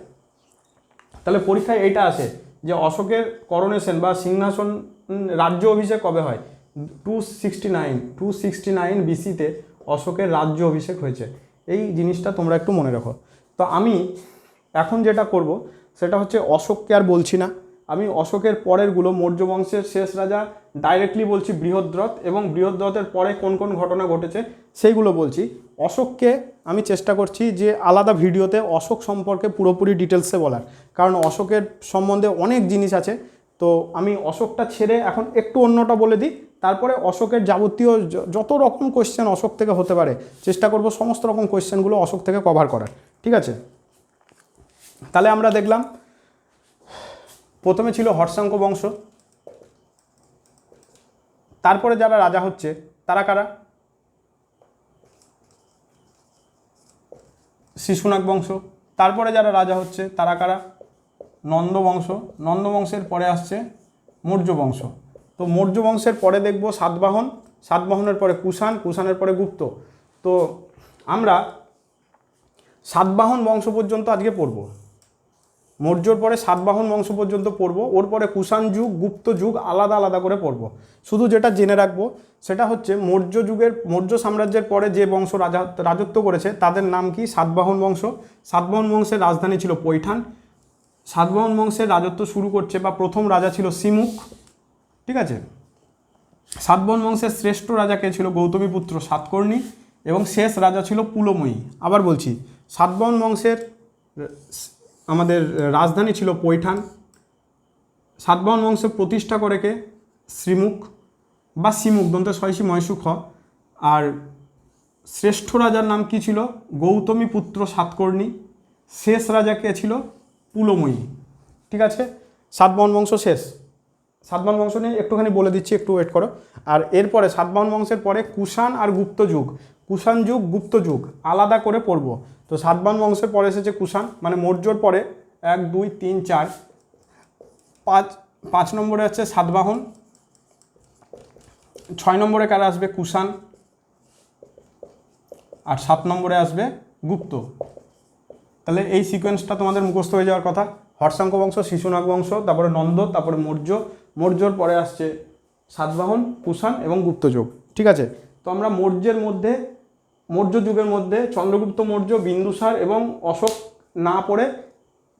তাহলে পরীক্ষায় এইটা আসে যে অশোকের করোনেশন বা সিংহাসন রাজ্য অভিষেক কবে হয়? 269 বিসিতে অশোকের রাজ্য অভিষেক হয়েছে। এই জিনিসটা তোমরা একটু মনে রাখো। তো আমি এখন যেটা করব সেটা হচ্ছে অশোককে আর বলছি না, আমি অশোকের পরেরগুলো মৌর্য বংশের শেষ রাজা ডাইরেক্টলি বলছি বৃহদ্রথ, এবং বৃহদ্রথের পরে কোন কোন ঘটনা ঘটেছে সেইগুলো বলছি। অশোককে আমি চেষ্টা করছি যে আলাদা ভিডিওতে অশোক সম্পর্কে পুরোপুরি ডিটেলসে বলার, কারণ অশোকের সম্বন্ধে অনেক জিনিস আছে। তো আমি অশোকটা ছেড়ে এখন একটু অন্যটা বলে দিই, তারপরে অশোকের যাবতীয় যত রকম কোয়েশ্চেন অশোক থেকে হতে পারে চেষ্টা করব সমস্ত রকম কোয়েশ্চেনগুলো অশোক থেকে কভার করার। ঠিক আছে, তাহলে আমরা দেখলাম প্রথমে ছিল হর্ষাঙ্ক বংশ, তারপরে যারা রাজা হচ্ছে তারা কারা? শিশুনাগ বংশ। তারপরে যারা রাজা হচ্ছে তারা কারা? নন্দ বংশ। নন্দ বংশের পরে আসছে মৌর্য বংশ। তো মৌর্য বংশের পরে দেখব সাতবাহন, সাতবাহনের পরে কুষাণ, কুষাণের পরে গুপ্ত। তো আমরা সাতবাহন বংশ পর্যন্ত আজকে পড়ব, মৌর্যর পরে সাতবাহন বংশ পর্যন্ত পড়ব, ওর পরে কুষাণ যুগ, গুপ্ত যুগ আলাদা আলাদা করে পড়ব। শুধু যেটা জেনে রাখবো সেটা হচ্ছে মৌর্য যুগের, মৌর্য সাম্রাজ্যের পরে যে বংশ রাজত্ব করেছে তাদের নাম কি? সাতবাহন বংশ। সাতবাহন বংশের রাজধানী ছিল পৈঠান। সাতবাহন বংশের রাজত্ব শুরু করছে বা প্রথম রাজা ছিল সিমুখ। ঠিক আছে, সাতবাহন বংশের শ্রেষ্ঠ রাজা কে ছিল? গৌতমীপুত্র সাতকর্ণী। এবং শেষ রাজা ছিল পুলময়ী। আবার বলছি, সাতবাহন বংশের আমাদের রাজধানী ছিল পৈঠান। সাতবাহন বংশ প্রতিষ্ঠা করে কে? শ্রীমুখ বা সিমুখ, দন্তে শয়সী ময়সুখ। আর শ্রেষ্ঠ রাজার নাম কি ছিল? গৌতমীপুত্র সাতকর্ণী। শেষ রাজা কে ছিল? পুলময়ী। ঠিক আছে, সাতবাহন বংশ শেষ। সাতবাহন বংশ নিয়ে একটুখানি বলে দিচ্ছি, একটু ওয়েট করো। আর এরপরে সাতবাহন বংশের পরে কুষাণ আর গুপ্ত যুগ, কুষাণ যুগ, গুপ্ত যুগ আলাদা করে পড়ব। তো সাতবাহন বংশের পরে এসেছে কুষাণ, মানে মৌর্যর পরে 1 2 3 4 5 নম্বরে আছে সাতবাহন, 6 নম্বরে কারা আসবে? কুষাণ, আর 7 নম্বরে আসবে গুপ্ত। তাহলে এই সিকোয়েন্সটা তোমাদের মুখস্থ হয়ে যাওয়ার কথা। হর্ষাঙ্ক বংশ, শিশুনাগ বংশ, তারপরে নন্দ, তারপরে মৌর্য, মৌর্যর পরে আসছে সাতবাহন, কুষাণ এবং গুপ্ত যুগ। ঠিক আছে, তো আমরা মৌর্যের মধ্যে, মৌর্য যুগের মধ্যে চন্দ্রগুপ্ত মৌর্য, বিন্দুসার এবং অশোক না পড়ে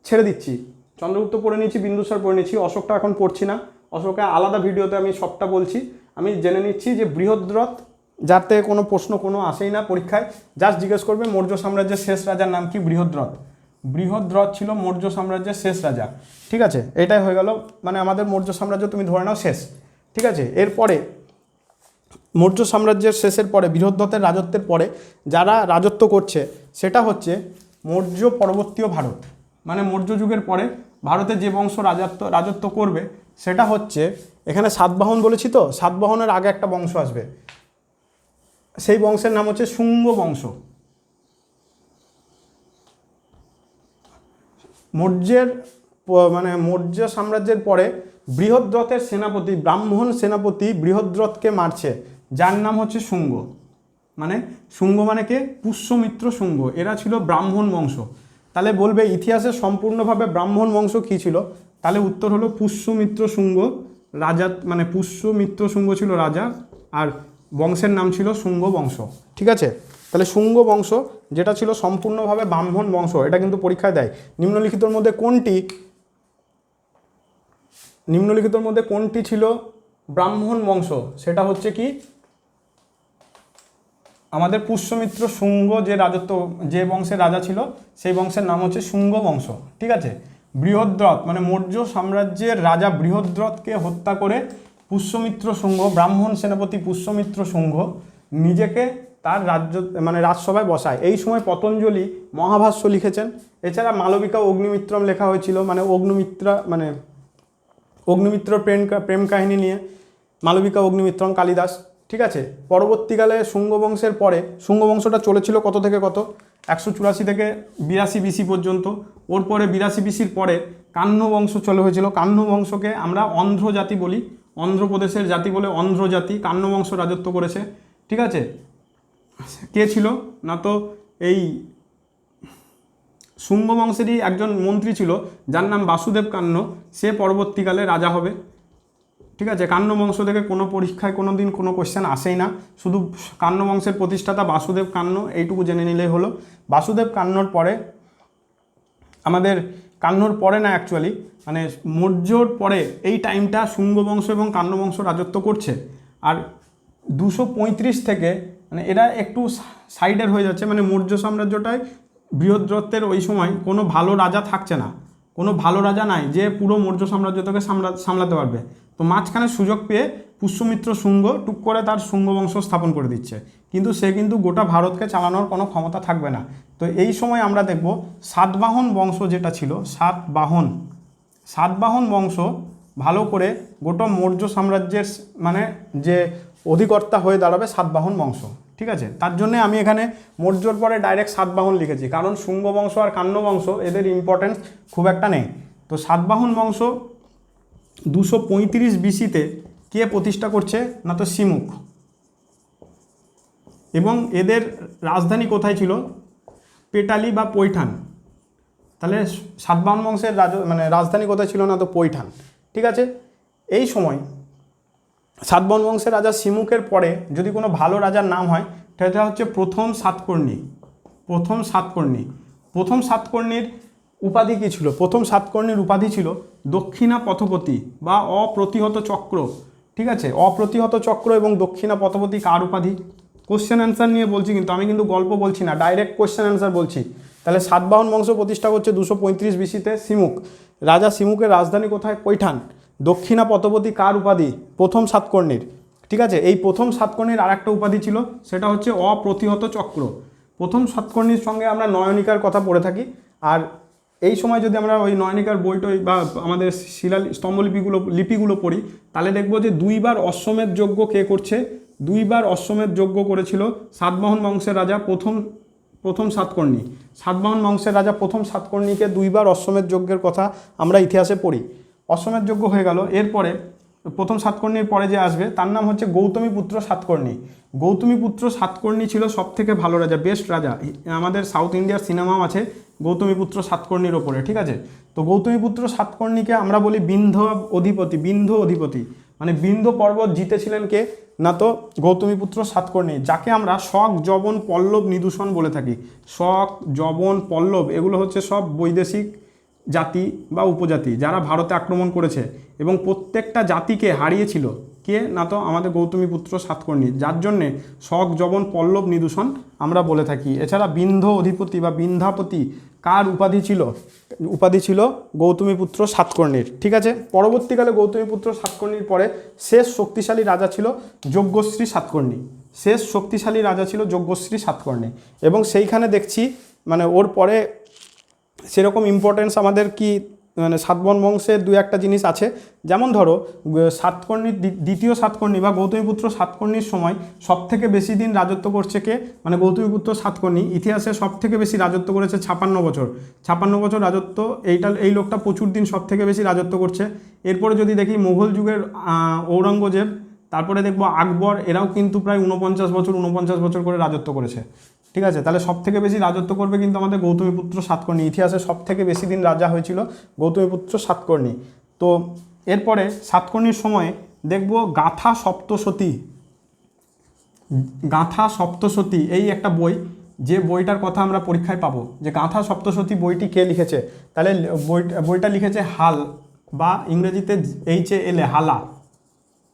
ছেড়ে দিচ্ছি। চন্দ্রগুপ্ত পড়ে নিয়েছি, বিন্দুসার পড়ে নিয়েছি, অশোকটা এখন পড়ছি না। অশোকে আলাদা ভিডিওতে আমি সবটা বলছি। আমি জেনে নিচ্ছি যে বৃহদ্রথ, যাতে কোনো প্রশ্ন কোনো আসেই না পরীক্ষায়, জাস্ট জিজ্ঞেস করবে মৌর্য সাম্রাজ্যের শেষ রাজার নাম কি? বৃহদ্রথ। বৃহদ্রথ ছিল মৌর্য সাম্রাজ্যের শেষ রাজা। ঠিক আছে, এটাই হয়ে গেল, মানে আমাদের মৌর্য সাম্রাজ্য তুমি ধরে নাও শেষ। ঠিক আছে, এরপরে মৌর্য সাম্রাজ্যের শেষের পরে বৃহদ্রথের রাজত্বের পরে যারা রাজত্ব করছে সেটা হচ্ছে মৌর্য পরবর্তীয় ভারত, মানে মৌর্য যুগের পরে ভারতে যে বংশ রাজত্ব করবে সেটা হচ্ছে, এখানে সাতবাহন বলেছি, তো সাতবাহনের আগে একটা বংশ আসবে, সেই বংশের নাম হচ্ছে শুঙ্গ বংশ। মৌর্যের মানে মৌর্য সাম্রাজ্যের পরে বৃহদ্রথের সেনাপতি, ব্রাহ্মণ সেনাপতি বৃহদ্রথকে মারছে, যার নাম হচ্ছে শুঙ্গ। মানে শুঙ্গ মানে কে? পুষ্যমিত্র শুঙ্গ। এরা ছিল ব্রাহ্মণ বংশ। তাহলে বলবে ইতিহাসে সম্পূর্ণভাবে ব্রাহ্মণ বংশ কী ছিল? তাহলে উত্তর হলো পুষ্যমিত্র শুঙ্গ রাজা, মানে পুষ্যমিত্র শুঙ্গ ছিল রাজা, আর বংশের নাম ছিল শুঙ্গ বংশ। ঠিক আছে, তাহলে শুঙ্গ বংশ যেটা ছিল সম্পূর্ণভাবে ব্রাহ্মণ বংশ, এটা কিন্তু পরীক্ষায় দেয়। নিম্নলিখিতর মধ্যে কোনটি ছিল ব্রাহ্মণ বংশ? সেটা হচ্ছে কি আমাদের পুষ্যমিত্র শুঙ্গ, যে বংশের রাজা ছিল সেই বংশের নাম হচ্ছে শুঙ্গ বংশ। ঠিক আছে, বৃহদ্রথ মানে মৌর্য সাম্রাজ্যের রাজা বৃহদ্রথকে হত্যা করে পুষ্যমিত্র শুঙ্গ, ব্রাহ্মণ সেনাপতি পুষ্যমিত্র শুঙ্গ নিজেকে তার রাজসভায় বসায়। এই সময় পতঞ্জলি মহাভাষ্য লিখেছেন। এছাড়া মালবিকা অগ্নিমিত্রম লেখা হয়েছিল, মানে অগ্নিমিত্র প্রেম কাহিনী নিয়ে মালবিকা অগ্নিমিত্রম কালিদাস। ঠিক আছে, পরবর্তীকালে শুঙ্গ বংশের পরে, শুঙ্গ বংশটা চলেছিল কত থেকে কত? 184 থেকে 82 বিসি পর্যন্ত। ওর পরে 82 বিসির পরে কাহ্ন বংশ চলে হয়েছিল। কাহ্ন বংশকে আমরা অন্ধ্র জাতি বলি, অন্ধ্রপ্রদেশের জাতি বলে অন্ধ্র জাতি, কাহ্ন বংশ রাজত্ব করেছে। ঠিক আছে, কে ছিল না তো এই শুঙ্গ বংশেরই একজন মন্ত্রী ছিল যার নাম বাসুদেব কাহ্ন, সে পরবর্তীকালে রাজা হবে। ঠিক আছে, কাহ্ন বংশ থেকে কোনো পরীক্ষায় কোনো দিন কোনো কোশ্চেন আসেই না, শুধু কাহ্ন বংশের প্রতিষ্ঠাতা বাসুদেব কাহ্ন এইটুকু জেনে নিলেই হলো। বাসুদেব কাহ্নর পরে আমাদের, কাহ্নর পরে না অ্যাকচুয়ালি মানে মৌর্যর পরে এই টাইমটা শুঙ্গ বংশ এবং কাহ্ন বংশ রাজত্ব করছে। আর 235 থেকে মানে এরা একটু সাইডের হয়ে যাচ্ছে, মানে মৌর্য সাম্রাজ্যটায় বৃহদ্রত্বের ওই সময় কোনো ভালো রাজা থাকছে না, কোনো ভালো রাজা নাই যে পুরো মৌর্য সাম্রাজ্যটাকে সামলাতে পারবে। তো মাঝখানে সুযোগ পেয়ে পুষ্যমিত্র শুঙ্গ টুক করে তার শুঙ্গ বংশ স্থাপন করে দিচ্ছে, কিন্তু সে কিন্তু গোটা ভারতকে চালানোর কোনো ক্ষমতা থাকবে না। তো এই সময় আমরা দেখব সাতবাহন বংশ যেটা ছিল, সাতবাহন বংশ ভালো করে গোটা মৌর্য সাম্রাজ্যের মানে যে অধিকর্তা হয়ে দাঁড়াবে সাতবাহন বংশ। ঠিক আছে, তার জন্য আমি এখানে মৌর্যর পরে ডাইরেক্ট সাতবাহন লিখেছি, কারণ শুঙ্গ বংশ আর কাহ্ন বংশ এদের ইম্পর্টেন্স খুব একটা নেই। তো সাতবাহন বংশ 235 বিসিতে কে প্রতিষ্ঠা করছে না তো সিমুক, এবং এদের রাজধানী কোথায় ছিল, পেটালি বা পৈঠান। তাহলে সাতবাহন বংশের মানে রাজধানী কোথায় ছিল না তো পৈঠান। ঠিক আছে, এই সময় সাতবাহন বংশের রাজা সিমুকের পরে যদি কোনো ভালো রাজার নাম হয় সেটা হচ্ছে প্রথম সাতকর্ণী। প্রথম সাতকর্ণীর উপাধি কী ছিল, প্রথম সাতকর্ণীর উপাধি ছিল দক্ষিণা পথপতি বা অপ্রতিহত চক্র। ঠিক আছে, অপ্রতিহত চক্র এবং দক্ষিণা পথপতি কার উপাধি? কোশ্চেন অ্যান্সার নিয়ে বলছি, কিন্তু আমি কিন্তু গল্প বলছি না, ডাইরেক্ট কোশ্চেন অ্যান্সার বলছি। তাহলে সাতবাহন বংশ প্রতিষ্ঠা করছে 235 বিসিতে সিমুক। রাজা সিমুকের রাজধানী কোথায়? পৈঠান। দক্ষিণা পথপতি কার উপাধি? প্রথম সাতকর্ণীর। ঠিক আছে, এই প্রথম সাতকর্ণীর আর একটা উপাধি ছিল, সেটা হচ্ছে অপ্রতিহত চক্র। প্রথম সাতকর্ণীর সঙ্গে আমরা নয়নিকার কথা পড়ে থাকি, আর এই সময় যদি আমরা ওই নয়নিকার বইটই বা আমাদের লিপিগুলো পড়ি, তাহলে দেখব যে 2 বার অশ্বমেধ যজ্ঞ কে করছে? 2 বার অশ্বমেধ যজ্ঞ করেছিল সাতবাহন বংশের রাজা প্রথম সাতকর্ণী। সাতবাহন বংশের রাজা প্রথম সাতকর্ণীকে 2 বার অশ্বমেধ যজ্ঞের কথা আমরা ইতিহাসে পড়ি। অশ্বমেধ যজ্ঞ হয়ে গেল, এরপরে প্রথম সাতকর্ণীর পরে যে আসবে তার নাম হচ্ছে গৌতমীপুত্র সাতকর্ণী। গৌতমীপুত্র সাতকর্ণী ছিল সবথেকে ভালো রাজা, বেস্ট রাজা। আমাদের সাউথ ইন্ডিয়ার সিনেমাও আছে গৌতমীপুত্র সাতকর্ণীর ওপরে। ঠিক আছে, তো গৌতমীপুত্র সাতকর্ণীকে আমরা বলি বিন্ধ্য অধিপতি, মানে বিন্ধ্য পর্বত জিতেছিলেন কে না তো গৌতমীপুত্র সাতকর্ণী, যাকে আমরা শক, যবন, পল্লব, নিদূষণ বলে থাকি। শক, যবন, পল্লব এগুলো হচ্ছে সব বৈদেশিক জাতি বা উপজাতি যারা ভারতে আক্রমণ করেছে, এবং প্রত্যেকটা জাতিকে হারিয়েছিল কে না তো আমাদের গৌতমীপুত্র সাতকর্ণী, যার জন্যে শক, যবন, পল্লব, নিদূষণ আমরা বলে থাকি। এছাড়া বিন্ধ্য অধিপতি বা বিন্ধ্যাপতি কার উপাধি ছিল? উপাধি ছিল গৌতমীপুত্র সাতকর্ণীর। ঠিক আছে, পরবর্তীকালে গৌতমীপুত্র সাতকর্ণীর পরে শেষ শক্তিশালী রাজা ছিল যজ্ঞশ্রী সাতকর্ণী। এবং সেইখানে দেখছি মানে ওর পরে সেরকম ইম্পর্টেন্স আমাদের কি মানে সাতবাহন বংশের 2-1টা জিনিস আছে। যেমন ধরো সাতকর্ণীর দ্বিতীয় সাতকর্ণী বা গৌতমীপুত্র সাতকর্ণীর সময় সবথেকে বেশি দিন রাজত্ব করছে কে? মানে গৌতমীপুত্র সাতকর্ণী ইতিহাসে সবথেকে বেশি রাজত্ব করেছে 56 বছর। 56 বছর রাজত্ব, এই লোকটা প্রচুর দিন সবথেকে বেশি রাজত্ব করছে। এরপরে যদি দেখি মুঘল যুগের ঔরঙ্গজেব, তারপরে দেখবো আকবর, এরাও কিন্তু প্রায় 49 বছর করে রাজত্ব করেছে। ঠিক আছে, তাহলে সবথেকে বেশি রাজত্ব করবে কিন্তু আমাদের গৌতমীপুত্র সাতকর্ণী। ইতিহাসে সবথেকে বেশি দিন রাজা হয়েছিল গৌতমীপুত্র সাতকর্ণী। তো এরপরে সাতকর্ণীর সময়ে দেখব গাথা সপ্তশতী এই একটা বই, যে বইটার কথা আমরা পরীক্ষায় পাবো, যে গাথা সপ্তশতী বইটি কে লিখেছে? তাহলে বইটা লিখেছে হাল বা ইংরেজিতে HAL,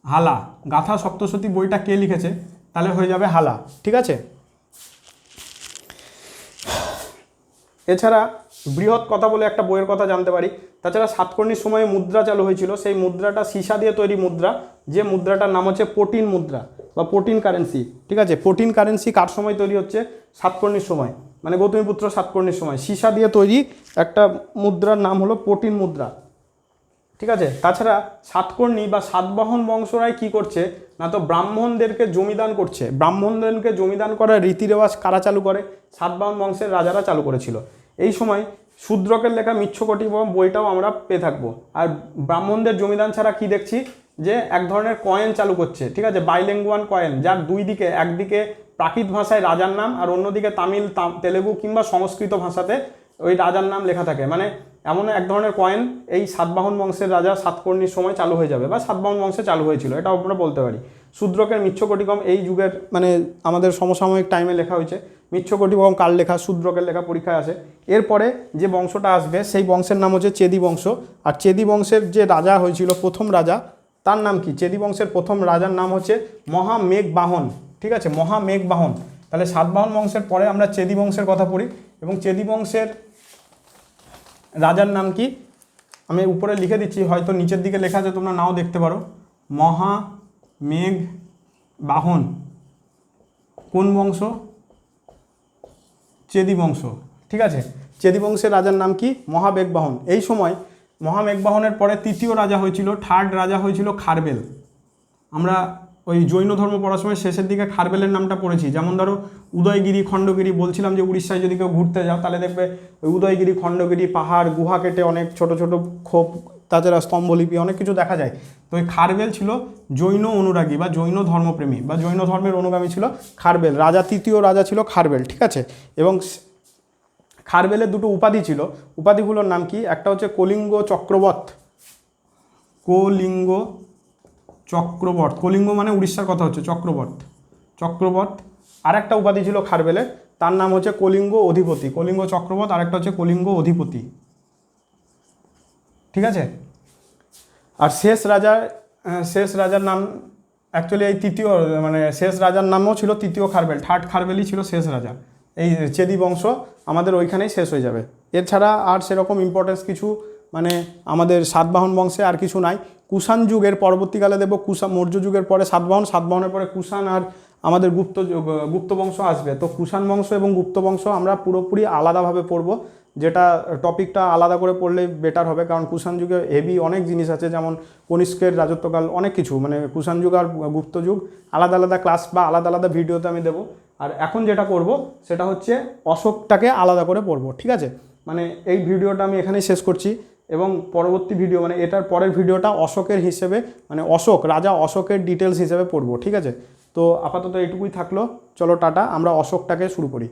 হালা। গাথা সপ্তশতী বইটা কে লিখেছে? তাহলে হয়ে যাবে হালা। ঠিক আছে, এছাড়া বৃহৎ কথা বলে একটা বইয়ের কথা জানতে পারি। তাছাড়া সাতকর্ণীর সময়ে মুদ্রা চালু হয়েছিল, সেই মুদ্রাটা সীসা দিয়ে তৈরি মুদ্রা, যে মুদ্রাটার নাম হচ্ছে পটিন মুদ্রা বা পটিন কারেন্সি। ঠিক আছে, পটিন কারেন্সি কার সময় তৈরি হচ্ছে? সাতকর্ণীর সময়, মানে গৌতমীপুত্র সাতকর্ণীর সময় সীসা দিয়ে তৈরি একটা মুদ্রার নাম হলো পটিন মুদ্রা। ঠিক আছে, তাছাড়া সাতকর্ণী বা সাতবাহন বংশরাই কি করছে না তো ব্রাহ্মণদেরকে জমিদান করছে। ব্রাহ্মণদেরকে জমিদান করার রীতি রেওয়াজ কারা চালু করে? সাতবাহন বংশের রাজারা চালু করেছিল। এই সময় শূদ্রকের লেখা মিচ্ছকটিকম বইটাও আমরা পেয়ে থাকবো। আর ব্রাহ্মণদের জমিদান ছাড়া কি দেখছি যে এক ধরনের কয়েন চালু করছে, ঠিক আছে, বাইল্যাঙ্গুয়াল কয়েন, যার দুই দিকে, একদিকে প্রাকৃত ভাষায় রাজার নাম আর অন্যদিকে তামিল, তেলেগু কিংবা সংস্কৃত ভাষাতে ওই রাজার নাম লেখা থাকে। মানে এমন এক ধরনের কয়েন এই সাতবাহন বংশের রাজা সাতকর্ণীর সময় চালু হয়ে যাবে, বা সাতবাহন বংশে চালু হয়েছিল, এটা আমরা বলতে পারি। শূদ্রকের মিচ্ছকটিকম এই যুগের মানে আমাদের সমসাময়িক টাইমে লেখা হয়েছে। মিচ্ছকটিকম কার লেখা? শূদ্রকের লেখা, পরীক্ষায় আসে। এরপরে যে বংশটা আসবে সেই বংশের নাম হচ্ছে চেদি বংশ। আর চেদি বংশের যে রাজা হয়েছিল, প্রথম রাজা, তার নাম কি? চেদি বংশের প্রথম রাজার নাম হচ্ছে মহামেঘবাহন, ঠিক আছে, মহামেঘবাহন। তাহলে সাতবাহন বংশের পরে আমরা চেদি বংশের কথা পড়ি, এবং চেদি বংশের রাজার নাম কি আমি উপরে লিখে দিচ্ছি, হয়তো নিচের দিকে লেখা আছে, তোমরা নাও দেখতে পারো। মহামেঘবাহন কোন বংশ? চেদি বংশ, ঠিক আছে। চেদি বংশের রাজার নাম কি? মহামেঘবাহন। এই সময় মহামেঘবাহনের পরে তৃতীয় রাজা হয়েছিল, থার্ড রাজা হয়েছিল খারবেল। আমরা ওই জৈন ধর্ম পড়ার সময় শেষের দিকে খারবেলের নামটা পড়েছি। যেমন ধরো উদয়গিরি, খণ্ডগিরি, বলছিলাম যে উড়িষ্যায় যদি কেউ ঘুরতে যাও তাহলে দেখবে ওই উদয়গিরি, খণ্ডগিরি, পাহাড়, গুহা কেটে অনেক ছোট ছোট খোপ, তাছাড়া স্তম্ভলিপি, অনেক কিছু দেখা যায়। তো ওই খারবেল ছিল জৈন অনুরাগী বা জৈন ধর্মপ্রেমী বা জৈন ধর্মের অনুগামী ছিল খারবেল। রাজা, তৃতীয় রাজা ছিল খারবেল, ঠিক আছে। এবং খারবেলের দুটো উপাধি ছিল, উপাধিগুলোর নাম কি? একটা হচ্ছে কলিঙ্গ চক্রবর্ত, কলিঙ্গ চক্রবর্ত, কলিঙ্গ মানে উড়িষ্যার কথা হচ্ছে, চক্রবর্ত। আর একটা উপাধি ছিল খারবেলের, তার নাম হচ্ছে কলিঙ্গ অধিপতি। কলিঙ্গ চক্রবর্ত, আর একটা হচ্ছে কলিঙ্গ অধিপতি, ঠিক আছে। আর শেষ রাজার নাম অ্যাকচুয়ালি এই তৃতীয়, মানে শেষ রাজার নামও ছিল তৃতীয় খারবেল, থার্ড খারবেলই ছিল শেষ রাজা। এই চেদি বংশ আমাদের ওইখানেই শেষ হয়ে যাবে। এছাড়া আর সেরকম ইম্পর্টেন্স কিছু মানে আমাদের সাতবাহন বংশে আর কিছু নাই। কুষাণ যুগের পরবর্তীকালে দেবো মৌর্য যুগের পরে সাতবাহনের পরে কুষাণ আর আমাদের গুপ্ত বংশ আসবে। তো কুষাণ বংশ এবং গুপ্ত বংশ আমরা পুরোপুরি আলাদাভাবে পড়বো, যেটা টপিকটা আলাদা করে পড়লে বেটার হবে, কারণ কুষাণ যুগে হেভি অনেক জিনিস আছে, যেমন কনিষ্কের রাজত্বকাল, অনেক কিছু, মানে কুষাণ যুগ আর গুপ্ত যুগ আলাদা আলাদা ক্লাস বা আলাদা আলাদা ভিডিওতে আমি দেবো। আর এখন যেটা করব সেটা হচ্ছে অশোকটাকে আলাদা করে পড়বো, ঠিক আছে। মানে এই ভিডিওটা আমি এখানেই শেষ করছি, এবং পরবর্তী ভিডিও মানে এটার পরের ভিডিওটা অশোকের হিসেবে, মানে রাজা অশোকের ডিটেলস হিসেবে পড়বো, ঠিক আছে। তো আপাতত এইটুকুই থাকলো, চলো টাটা, আমরা অশোকটাকে শুরু করি।